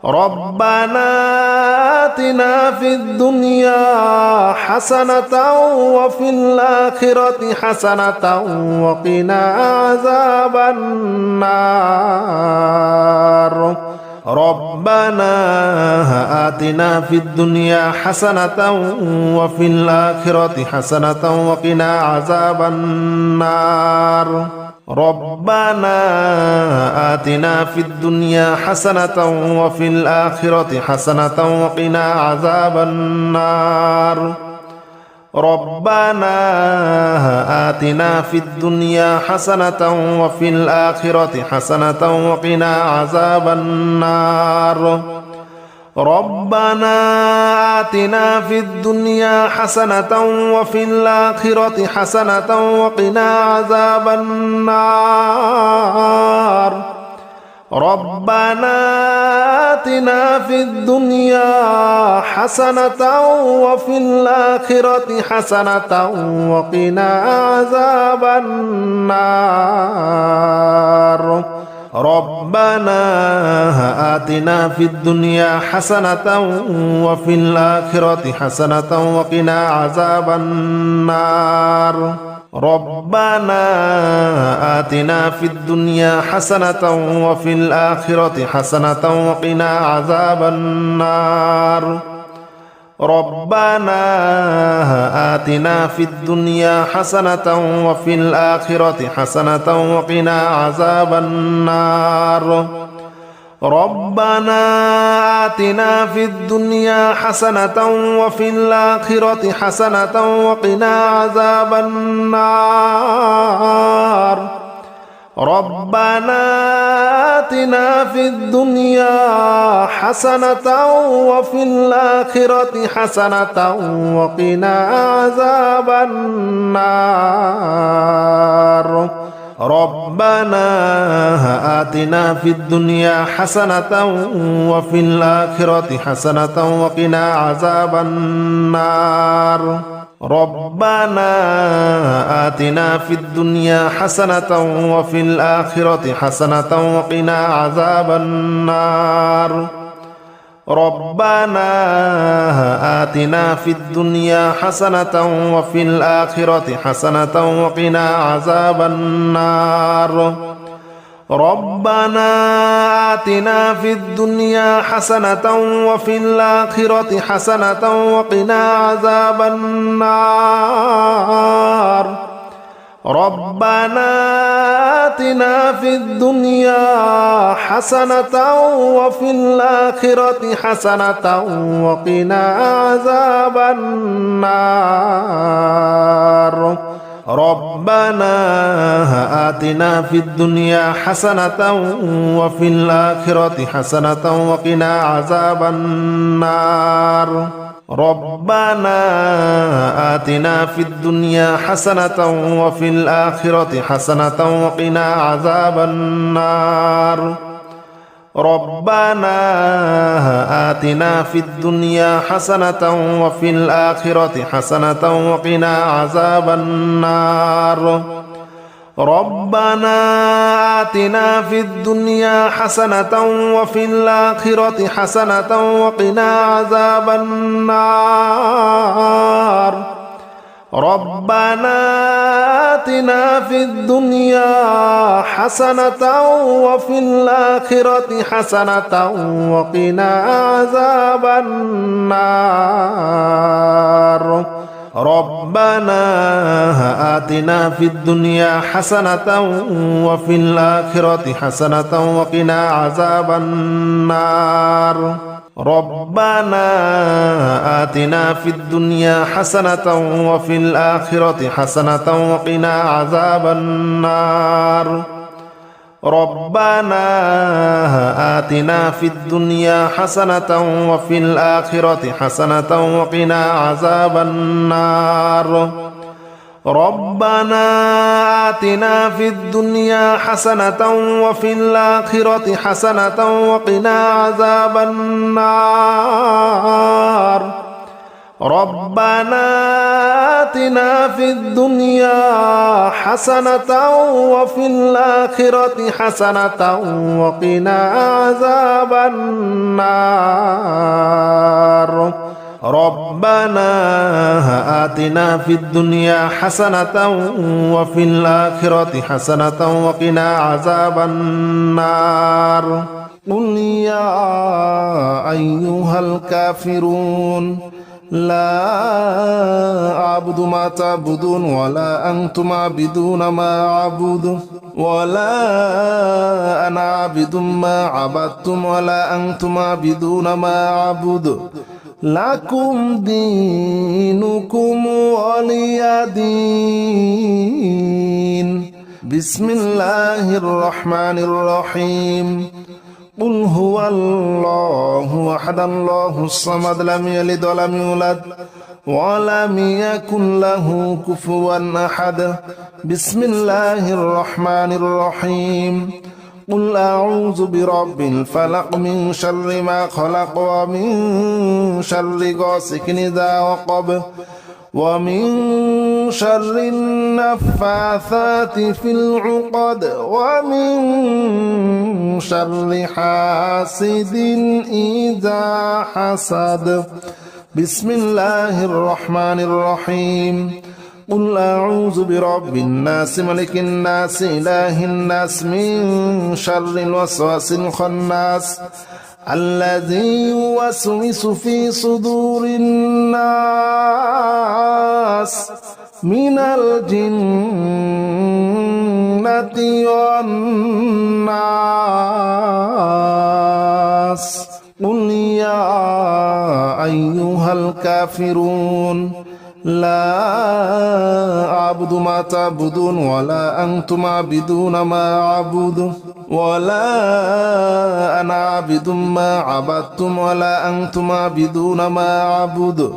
ربنا آتنا في الدنيا حسنة وفي الآخرة حسنة وقنا عذاب النار ربنا آتنا في الدنيا حسنة وفي الآخرة حسنة وقنا عذاب النار ربنا آتنا في الدنيا حسنة وفي الآخرة حسنة وقنا عذاب النار ربنا آتنا في الدنيا حسنة وفي الآخرة حسنة وقنا عذاب النار ربنا آتنا في الدنيا حسنة وفي الآخرة حسنة وقنا عذاب النار ربنا آتنا في الدنيا حسنة وفي الآخرة حسنة وقنا عذاب النار ربنا آتنا في الدنيا حسنة وفي الآخرة حسنة وقنا عذاب النار ربنا آتنا في الدنيا حسنة وفي الآخرة حسنة وقنا عذاب النار ربنا آتنا في الدنيا حسنة وفي الآخرة حسنة وقنا عذاب النار ربنا آتنا في الدنيا حسنة وفي الآخرة حسنة وقنا عذاب النار ربنا آتنا في الدنيا حسنة وفي الآخرة حسنة وقنا عذاب النار ربنا آتنا في الدنيا حسنة وفي الآخرة حسنة وقنا عذاب النار ربنا آتنا في الدنيا حسنة وفي الآخرة حسنة وقنا عذاب النار ربنا آتنا في الدنيا حسنة وفي الآخرة حسنة وقنا عذاب النار ربنا آتنا في الدنيا حسنة وفي الآخرة حسنة وقنا عذاب النار ربنا آتنا في الدنيا حسنة وفي الآخرة حسنة وقنا عذاب النار ربنا آتنا في الدنيا حسنة وفي الآخرة حسنة وقنا عذاب النار ربنا آتنا في الدنيا حسنة وفي الآخرة حسنة وقنا عذاب النار ربنا آتنا في الدنيا حسنة وفي الآخرة حسنة وقنا عذاب النار ربنا آتنا في الدنيا حسنة وفي الآخرة حسنة وقنا عذاب النار ربنا آتنا في الدنيا حسنة وفي الآخرة حسنة وقنا عذاب النار ربنا آتنا في الدنيا حسنة وفي الآخرة حسنة وقنا عذاب النار ربنا آتنا في الدنيا حسنة وفي الآخرة حسنة وقنا عذاب النار ربنا آتنا في الدنيا حسنة وفي الآخرة حسنة وقنا عذاب النار ربنا آتنا في الدنيا حسنة وفي الآخرة حسنة وقنا عذاب النار ربنا آتنا في الدنيا حسنة وفي الآخرة حسنة وقنا عذاب النار ربنا آتنا في الدنيا حسنة وفي الآخرة حسنة وقنا عذاب النار قل يا أيها الكافرون لا أعبد ما تعبدون ولا أنتم عابدون ما أعبد ولا أنا عابد ما عبدتم ولا أنتم عابدون ما أعبد لكم دينكم ولي دين بسم الله الرحمن الرحيم قل هو الله أحد الله الصمد لم يلد ولم يولد ولم يكن له كفوا أحد بسم الله الرحمن الرحيم قل أعوذ برب الفلق من شر ما خلق ومن شر غاسق إذا وقب ومن شر النفاثات في العقد ومن شر حاسد إذا حسد بسم الله الرحمن الرحيم قل أعوذ برب الناس ملك الناس إله الناس من شر الوسواس الخناس الذي يوسوس في صدور الناس من الجنة والناس الناس قل يا أيها الكافرون لا أعبد ما تعبدون ولا أنتم عابدون ما أعبد ولا أنا عابد ما عبدتم ولا أنتم عابدون ما أعبد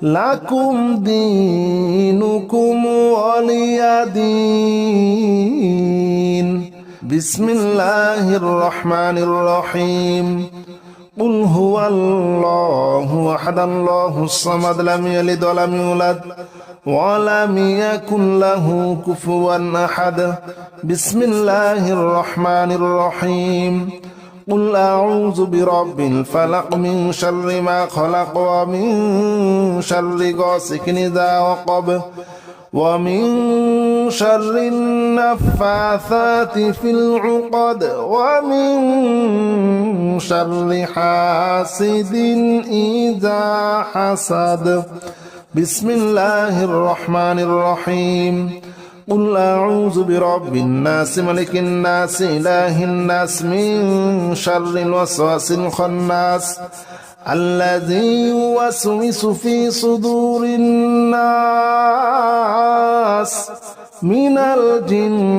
لكم دينكم ولي دين. بسم الله الرحمن الرحيم. قل هو الله أحد الله الصمد لم يلد ولم يولد ولم يكن له كفوا أحد. بسم الله الرحمن الرحيم. قل أعوذ برب الفلق من شر ما خلق ومن شر غاسق إذا وقب ومن شر النفاثات في العقد ومن شر حاسد إذا حسد. بسم الله الرحمن الرحيم. قل أعوذ برب الناس ملك الناس إله الناس من شر الوسواس الخناس الذي يوسوس في صدور الناس من الجنة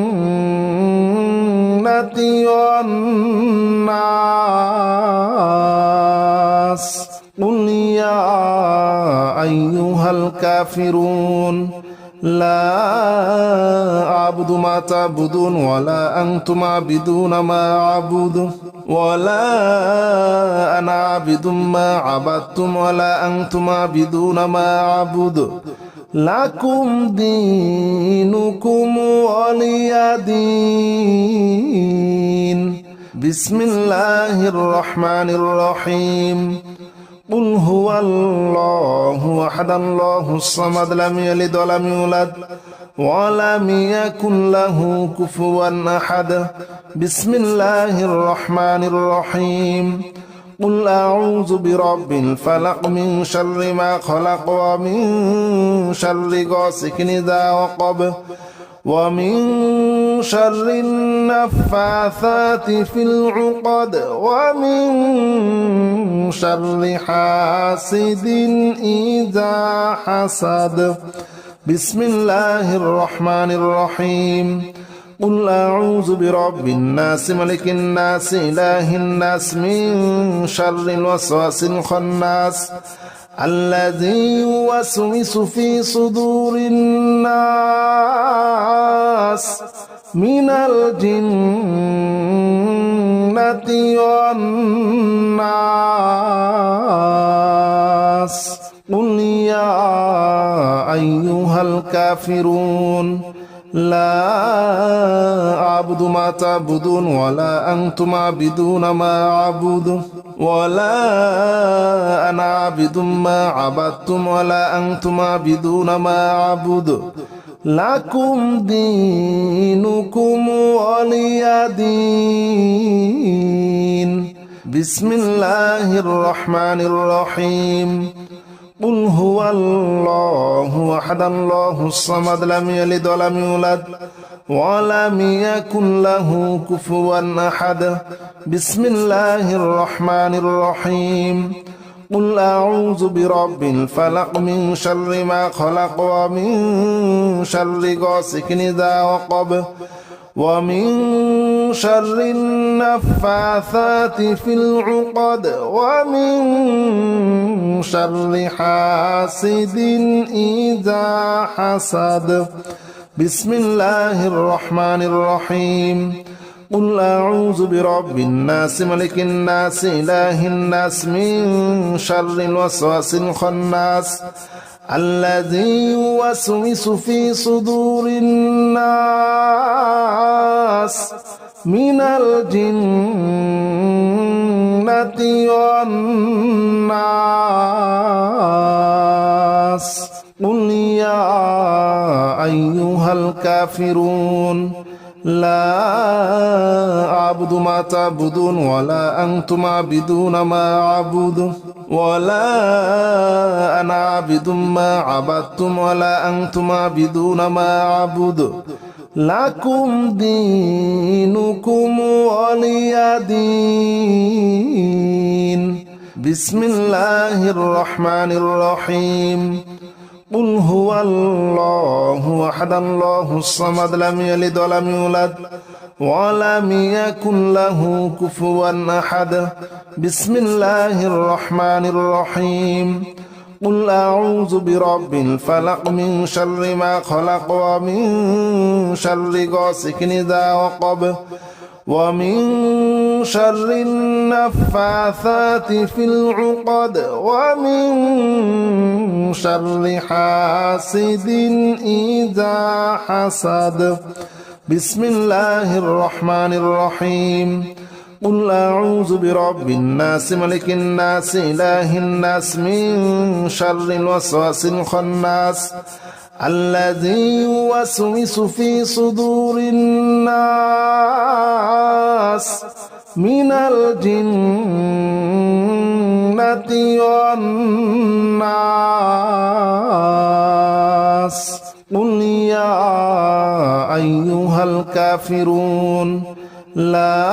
والناس. قل يا أيها الكافرون لا أعبد ما تعبدون ولا أنتم عابدون ما أعبد ولا أنا عابد ما عبدتم ولا أنتم عابدون ما أعبد لكم دينكم ولي دين. بسم الله الرحمن الرحيم. قل هو الله أحد الله الصمد لم يلد ولم يولد ولم يكن له كفوا أحد. بسم الله الرحمن الرحيم. قل أعوذ برب الفلق من شر ما خلق ومن شر غاسق إذا وقب ومن شر النفاثات في العقد ومن شر حاسد إذا حسد. بسم الله الرحمن الرحيم. قل أعوذ برب الناس ملك الناس إله الناس من شر الوسواس الخناس الذي يوسوس في صدور الناس من الجنة والناس. قل يا أيها الكافرون لا أعبد ما تعبدون ولا أنتم عابدون ما أعبد ولا أنا عابد ما عبدتم ولا أنتم عابدون ما أعبد لكم دينكم ولي دين. بسم الله الرحمن الرحيم. قل هو الله أحد الله الصمد لم يلد ولم يولد ولم يكن له كفوا أحد. بسم الله الرحمن الرحيم. قل أعوذ برب الفلق من شر ما خلق ومن شر غاسق إذا وقب ومن شر النفاثات في العقد ومن شر حاسد إذا حسد. بسم الله الرحمن الرحيم. قل أعوذ برب الناس ملك الناس إله الناس من شر الوسواس الخناس الذي يوسوس في صدور الناس من الجنة والناس. قل يا أيها الكافرون لا أعبد ما تعبدون ولا أنتم عابدون ما أعبد ولا أنا عابد ما عبدتم ولا أنتم عابدون ما أعبد لكم دينكم ولي دين. بسم الله الرحمن الرحيم قل هو الله أحد الله الصمد لم يلد ولم يولد ولم يكن له كفوا أحد بسم الله الرحمن الرحيم قل أعوذ برب الفلق من شر ما خلق ومن شر غاسق إذا وقب ومن شر النفاثات في العقد ومن شر حاسد إذا حسد بسم الله الرحمن الرحيم قل أعوذ برب الناس ملك الناس إله الناس من شر الوسواس الخناس الذي يوسوس في صدور الناس من الجنة والناس قل يا أيها الكافرون لا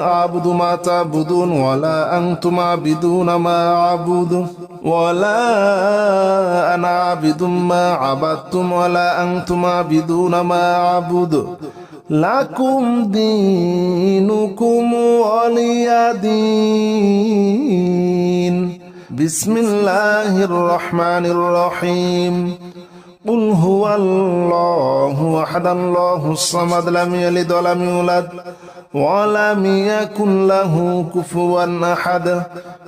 أعبد ما تعبدون ولا أنتم عابدون ما أعبد ولا أنا عابد ما عبدتم ولا أنتم عابدون ما أعبد لكم دينكم ولي دين بسم الله الرحمن الرحيم قل هو الله أحد الله الصمد لم يلد ولم يولد ولم يكن له كفوا أحد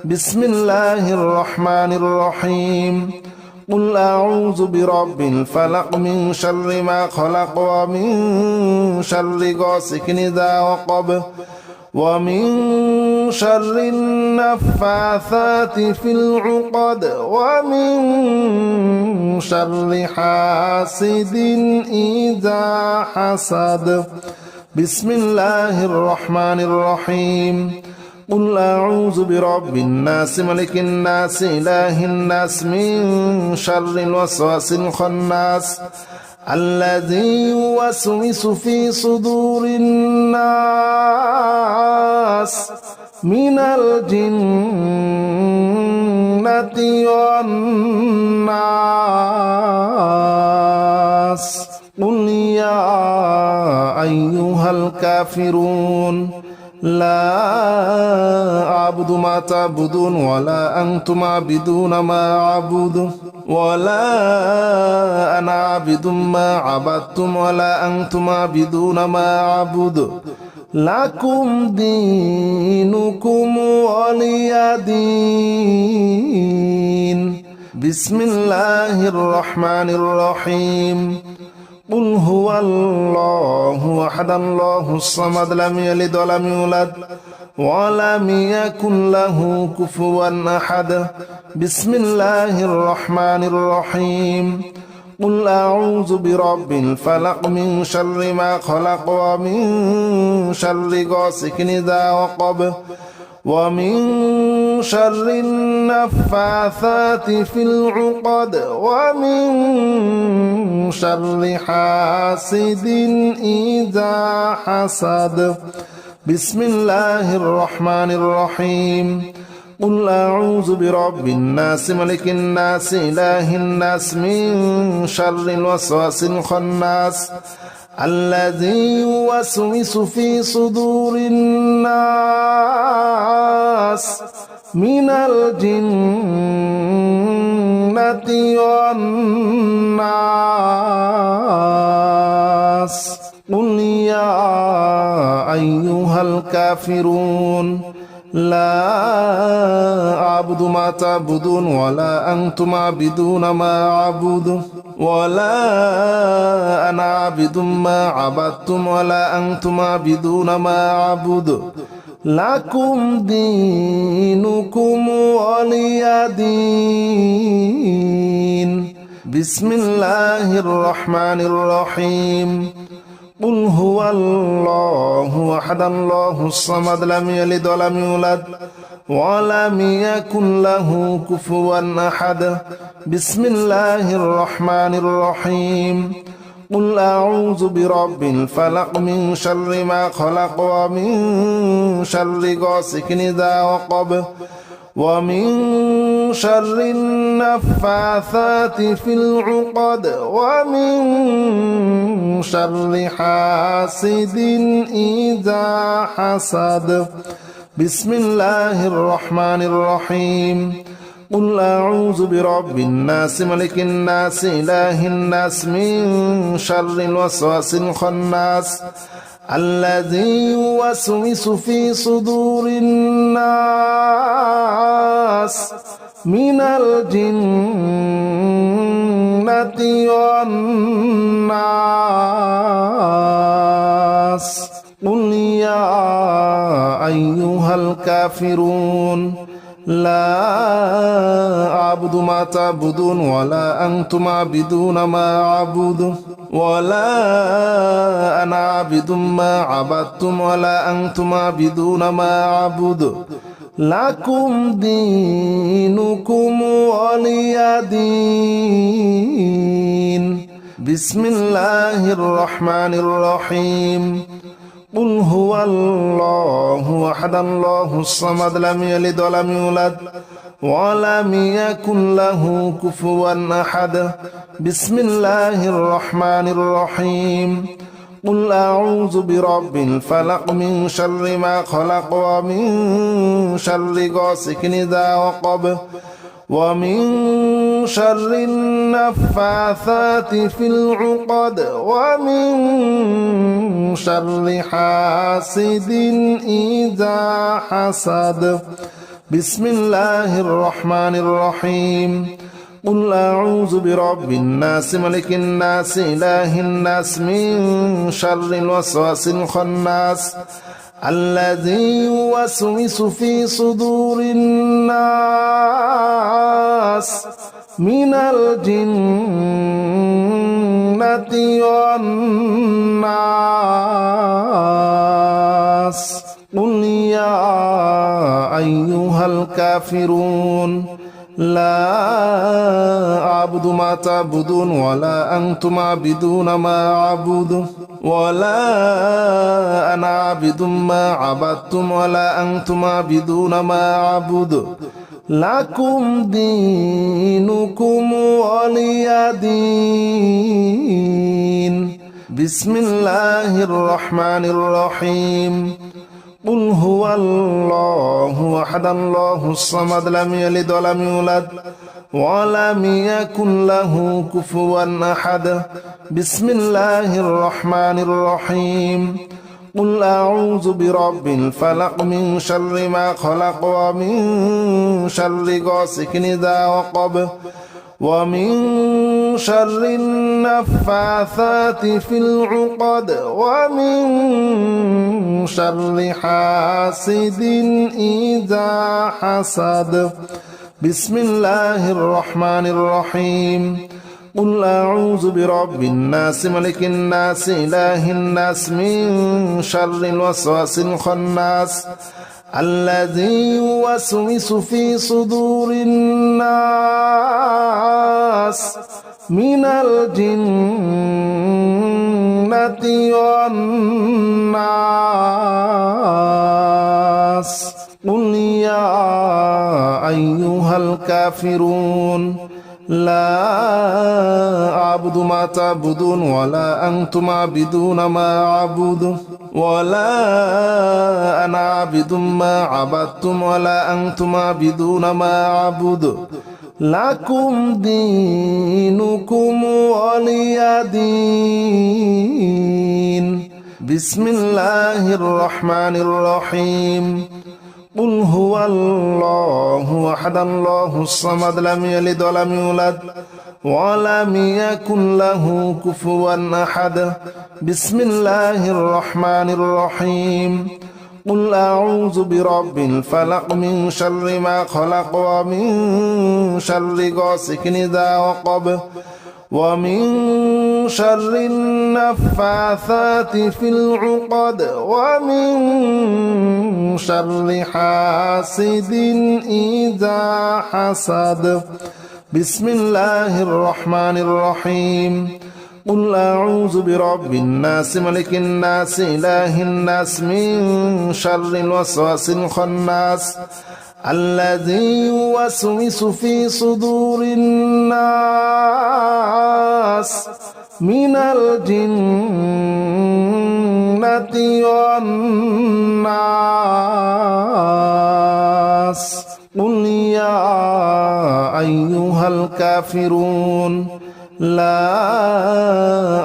بسم الله الرحمن الرحيم قل أعوذ برب الفلق من شر ما خلق ومن شر غاسق إذا وقب ومن شر النفاثات في العقد ومن شر حاسد إذا حسد بسم الله الرحمن الرحيم قل أعوذ برب الناس ملك الناس إله الناس من شر الوسواس الخناس الذي يوسوس في صدور الناس من الجنة والناس قل يا أيها الكافرون لا أعبد ما تعبدون ولا أنتم عابدون ما أعبد ولا أنا عابد ما عبدتم ولا أنتم عابدون ما أعبد لكم دينكم ولي دين بسم الله الرحمن الرحيم قل هو الله أحد الله الصمد لم يلد ولم يولد ولم يكن له كفوا أحد بسم الله الرحمن الرحيم قل أعوذ برب الفلق من شر ما خلق ومن شر غاسق إذا وقب ومن شر النفاثات في العقد ومن شر حاسد إذا حسد بسم الله الرحمن الرحيم قل أعوذ برب الناس ملك الناس إله الناس من شر الوسواس الخناس الذي يوسوس في صدور الناس من الجنة والناس قل يا أيها الكافرون لا أعبد ما تعبدون ولا أنتم عابدون ما أعبد ولا أنا عابد ما عبدتم ولا أنتم عابدون ما أعبد لكم دينكم ولي دين بسم الله الرحمن الرحيم قل هو الله أحد الله الصمد لم يلد ولم يولد ولم يكن له كفوا أحد بسم الله الرحمن الرحيم قل أعوذ برب الفلق من شر ما خلق ومن شر غاسق إذا وقب ومن شر النفاثات في العقد ومن شر حاسد إذا حسد بسم الله الرحمن الرحيم قل أعوذ برب الناس ملك الناس إله الناس من شر الوسواس الخناس الذي يوسوس في صدور الناس من الجنة والناس قل يا أيها الكافرون لا أعبد ما تعبدون ولا أنتم عابدون ما أعبد ولا أنا عابد ما عبدتم ولا أنتم عابدون ما أعبد لكم دينكم ولي دين بسم الله الرحمن الرحيم قل هو الله أحد الله الصمد لم يلد ولم يولد ولم يكن له كفوا أحد بسم الله الرحمن الرحيم قل أعوذ برب الفلق من شر ما خلق ومن شر غاسق إذا وقب ومن شر النفاثات في العقد ومن شر حاسد إذا حسد بسم الله الرحمن الرحيم قل أعوذ برب الناس ملك الناس إله الناس من شر الوسواس الخناس الذي يوسوس في صدور الناس من الجنة والناس قل يا أيها الكافرون لا أعبد ما تعبدون ولا أنتم عابدون ما أعبد ولا أنا عابد ما عبدتم ولا أنتم عابدون ما أعبد لكم دينكم ولي دين بسم الله الرحمن الرحيم قل هو الله أحد الله الصمد لم يلد ولم يولد ولم يكن له كفوا أحد بسم الله الرحمن الرحيم قل أعوذ برب الفلق من شر ما خلق ومن شر غاسق إذا وقب ومن شر النفاثات في العقد ومن شر حاسد إذا حسد بسم الله الرحمن الرحيم قل أعوذ برب الناس ملك الناس إله الناس من شر الوسواس الخناس الذي يوسوس في صدور الناس من الجنة والناس قل يا أيها الكافرون لا أعبد ما تعبدون ولا أنتم عابدون ما أعبد ولا أنا عابد ما عبدتم ولا أنتم عابدون ما أعبد لكم دينكم ولي دين بسم الله الرحمن الرحيم قل هو الله أحد الله الصمد لم يلد ولم يولد ولم يكن له كفوا أحد بسم الله الرحمن الرحيم قل أعوذ برب الفلق من شر ما خلق ومن شر غاسق إذا وقب ومن شر النفاثات في العقد ومن شر حاسد إذا حسد بسم الله الرحمن الرحيم قل أعوذ برب الناس ملك الناس إله الناس من شر الوسواس الخناس الذي يوسوس في صدور الناس من الجنة والناس قل يا أيها الكافرون لا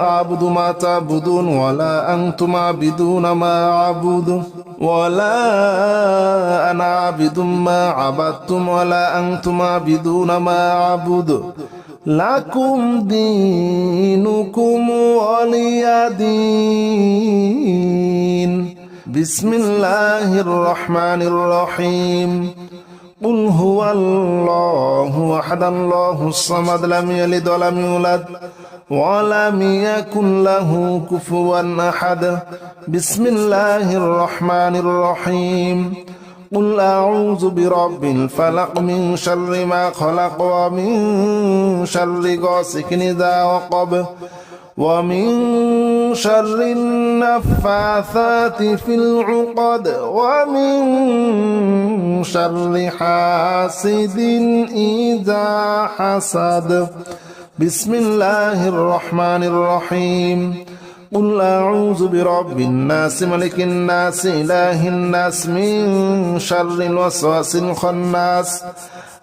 أعبد ما تعبدون ولا أنتم عابدون ما أعبد ولا أنا عابد ما عبدتم ولا أنتم عابدون ما أعبد لكم دينكم ولي دين بسم الله الرحمن الرحيم قل هو الله أحد الله الصمد لم يلد ولم يولد ولم يكن له كفوا أحد بسم الله الرحمن الرحيم قل أعوذ برب الفلق من شر ما خلق ومن شر غاسق إذا وقب ومن شر النفاثات في العقد ومن شر حاسد إذا حسد بسم الله الرحمن الرحيم قل أعوذ برب الناس ملك الناس إله الناس من شر الوسواس الخناس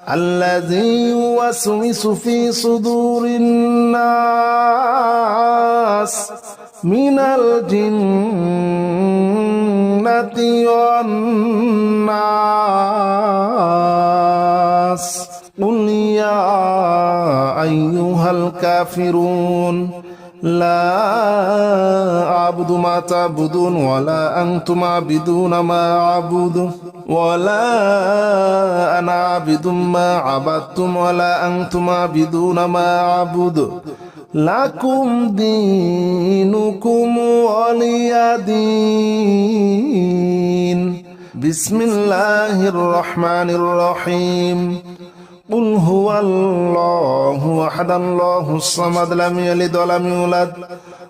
الذي يوسوس في صدور الناس من الجنة والناس قل يا أيها الكافرون لا أعبد ما تعبدون ولا أنتم عابدون ما أعبد ولا أنا عابد ما عبدتم ولا أنتم عابدون ما أعبد لكم دينكم ولي دين بسم الله الرحمن الرحيم قل هو الله أحد الله الصمد لم يلد ولم يولد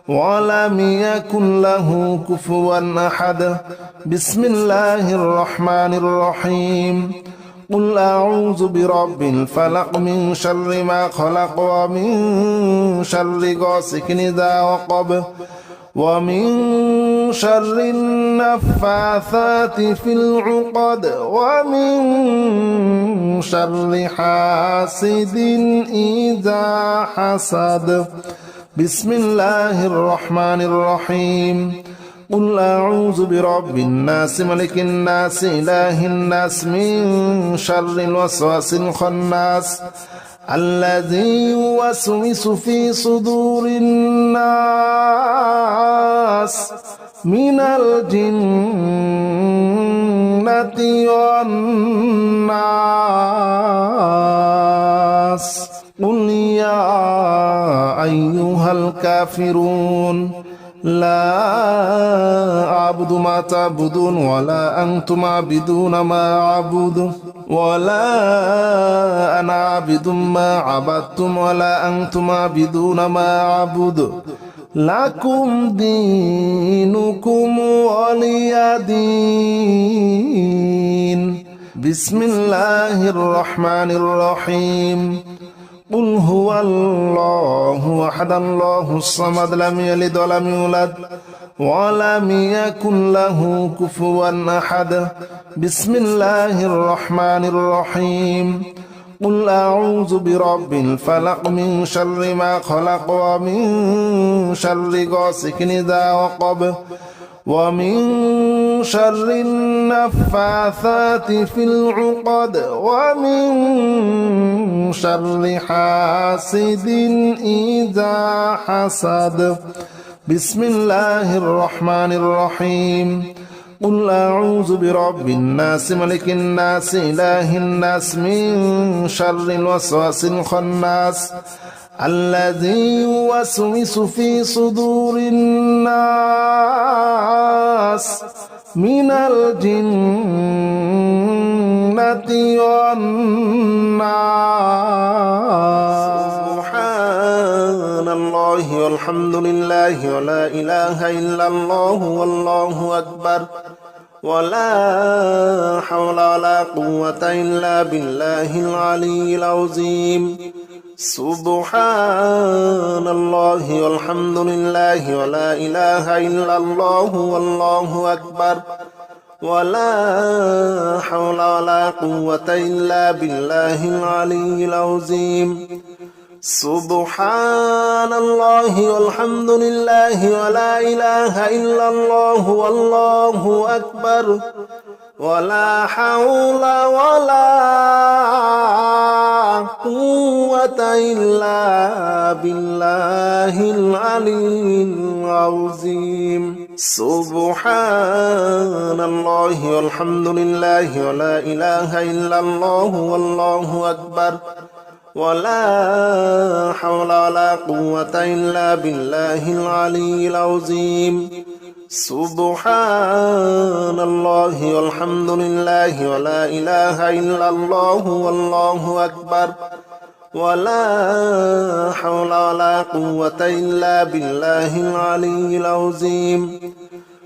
ولم يكن له كفوا أحد بسم الله الرحمن الرحيم قل أعوذ برب الفلق من شر ما خلق ومن شر غاسق إذا وقب ومن شر النفاثات في العقد ومن شر حاسد إذا حسد بسم الله الرحمن الرحيم قل أعوذ برب الناس ملك الناس إله الناس من شر الوسواس الخناس الذي يوسوس في صدور الناس من الجنة والناس قل يا أيها الكافرون لا أعبد ما تعبدون ولا أنتم عابدون ما أعبد ولا أنا عابد ما عبدتم ولا أنتم عابدون ما أعبد لكم دينكم ولي دين بسم الله الرحمن الرحيم قل هو الله أحد الله الصمد لم يلد ولم يولد ولم يكن له كفوا أحد بسم الله الرحمن الرحيم قل أعوذ برب الفلق من شر ما خلق ومن شر غاسق إذا وقب ومن شر النفاثات في العقد ومن شر حاسد إذا حسد بسم الله الرحمن الرحيم قل أعوذ برب الناس ملك الناس إله الناس من شر الوسواس الخناس الذي يوسوس في صدور الناس من الجنة والناس سبحان الله والحمد لله ولا إله إلا الله والله أكبر ولا حول ولا قوة إلا بالله العلي العظيم سبحان الله والحمد لله ولا إله إلا الله والله أكبر ولا حول ولا قوة إلا بالله العلي العظيم سبحان الله والحمد لله ولا إله إلا الله والله أكبر ولا حول ولا قوة إلا بالله العلي العظيم سبحان الله والحمد لله ولا إله إلا الله والله أكبر ولا حول ولا قوة إلا بالله العلي العظيم سبحان الله والحمد لله ولا إله إلا الله والله أكبر ولا حول ولا قوة إلا بالله العلي العظيم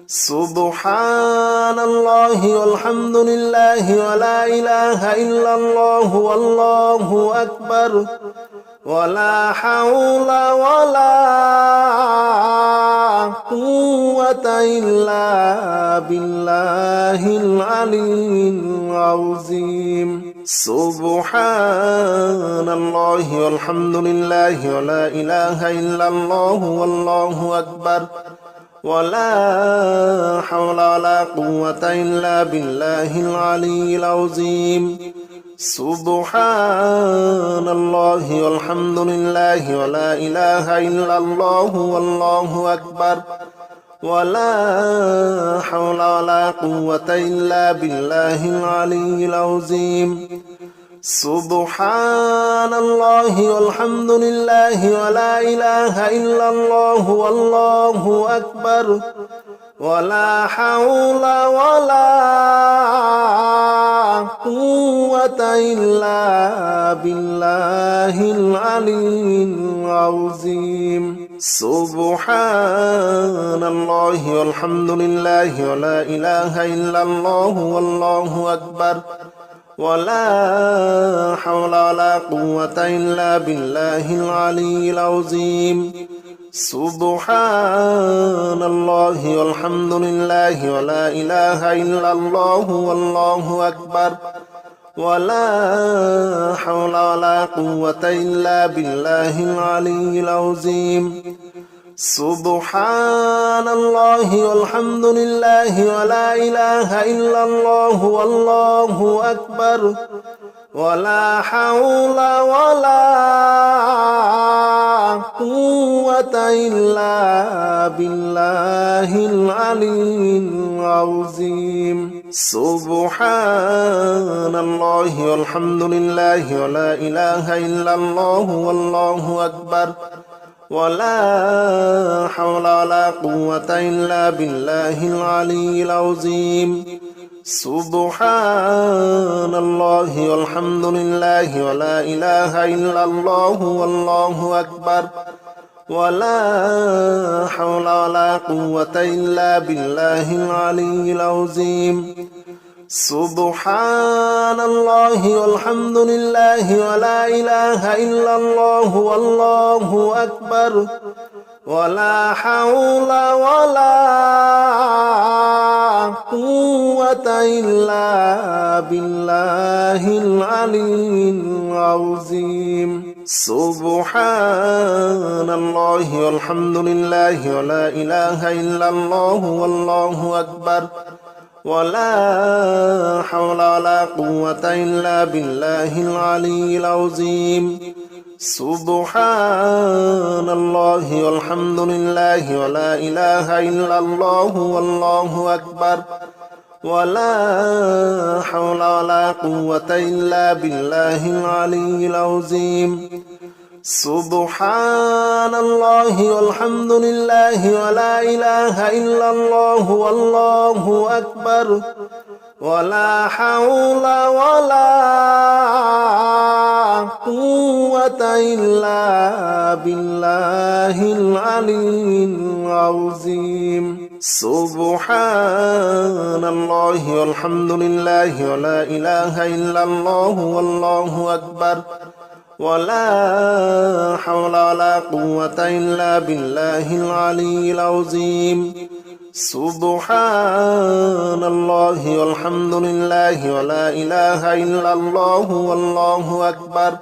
سبحان الله والحمد لله ولا إله إلا الله والله أكبر ولا حول ولا قوة إلا بالله العلي العظيم سبحان الله والحمد لله ولا إله إلا الله والله أكبر ولا حول ولا قوة إلا بالله العلي العظيم سبحان الله والحمد لله ولا إله إلا الله والله أكبر ولا حول ولا قوة إلا بالله العلي العظيم سبحان الله والحمد لله ولا إله إلا الله والله أكبر ولا حول ولا قوة إلا بالله العلي العظيم سبحان الله والحمد لله ولا إله إلا الله والله أكبر ولا حول ولا قوة إلا بالله العلي العظيم سبحان الله والحمد لله ولا إله إلا الله والله أكبر ولا حول ولا قوة إلا بالله العلي العظيم سبحان الله والحمد لله ولا إله إلا الله والله أكبر ولا حول ولا قوة إلا بالله العلي العظيم سبحان الله والحمد لله ولا إله إلا الله والله أكبر ولا حول ولا قوة إلا بالله العلي العظيم سبحان الله والحمد لله ولا إله إلا الله والله أكبر ولا حول ولا قوة إلا بالله العلي العظيم سبحان الله والحمد لله ولا إله إلا الله والله أكبر ولا حول ولا قوة إلا بالله العلي العظيم سبحان الله والحمد لله ولا إله إلا الله والله أكبر ولا حول ولا قوة إلا بالله العلي العظيم سبحان الله والحمد لله ولا إله إلا الله والله أكبر ولا حول ولا قوة إلا بالله العلي العظيم سبحان الله والحمد لله ولا إله إلا الله والله أكبر ولا حول ولا قوة إلا بالله العلي العظيم سبحان الله والحمد لله ولا إله إلا الله والله أكبر ولا حول ولا قوة إلا بالله العلي العظيم سبحان الله والحمد لله ولا إله إلا الله والله أكبر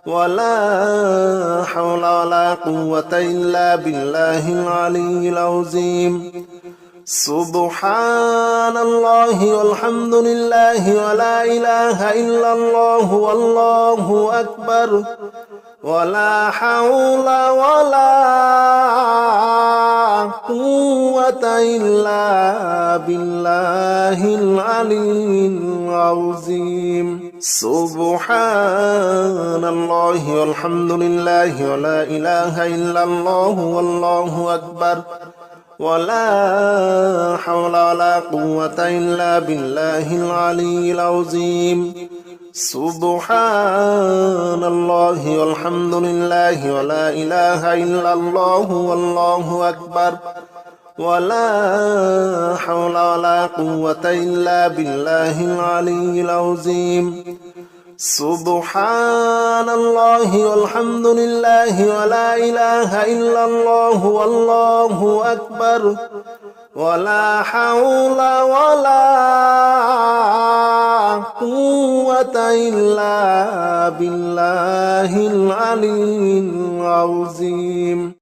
ولا حول ولا قوة إلا بالله العلي العظيم سبحان الله والحمد لله ولا إله إلا الله والله أكبر ولا حول ولا قوة إلا بالله العلي العظيم سبحان الله والحمد لله ولا إله إلا الله والله أكبر ولا حول ولا قوة إلا بالله العلي العظيم سبحان الله والحمد لله ولا إله إلا الله والله أكبر ولا حول ولا قوة إلا بالله العلي العظيم سبحان الله والحمد لله ولا إله إلا الله والله أكبر ولا حول ولا قوة إلا بالله العلي العظيم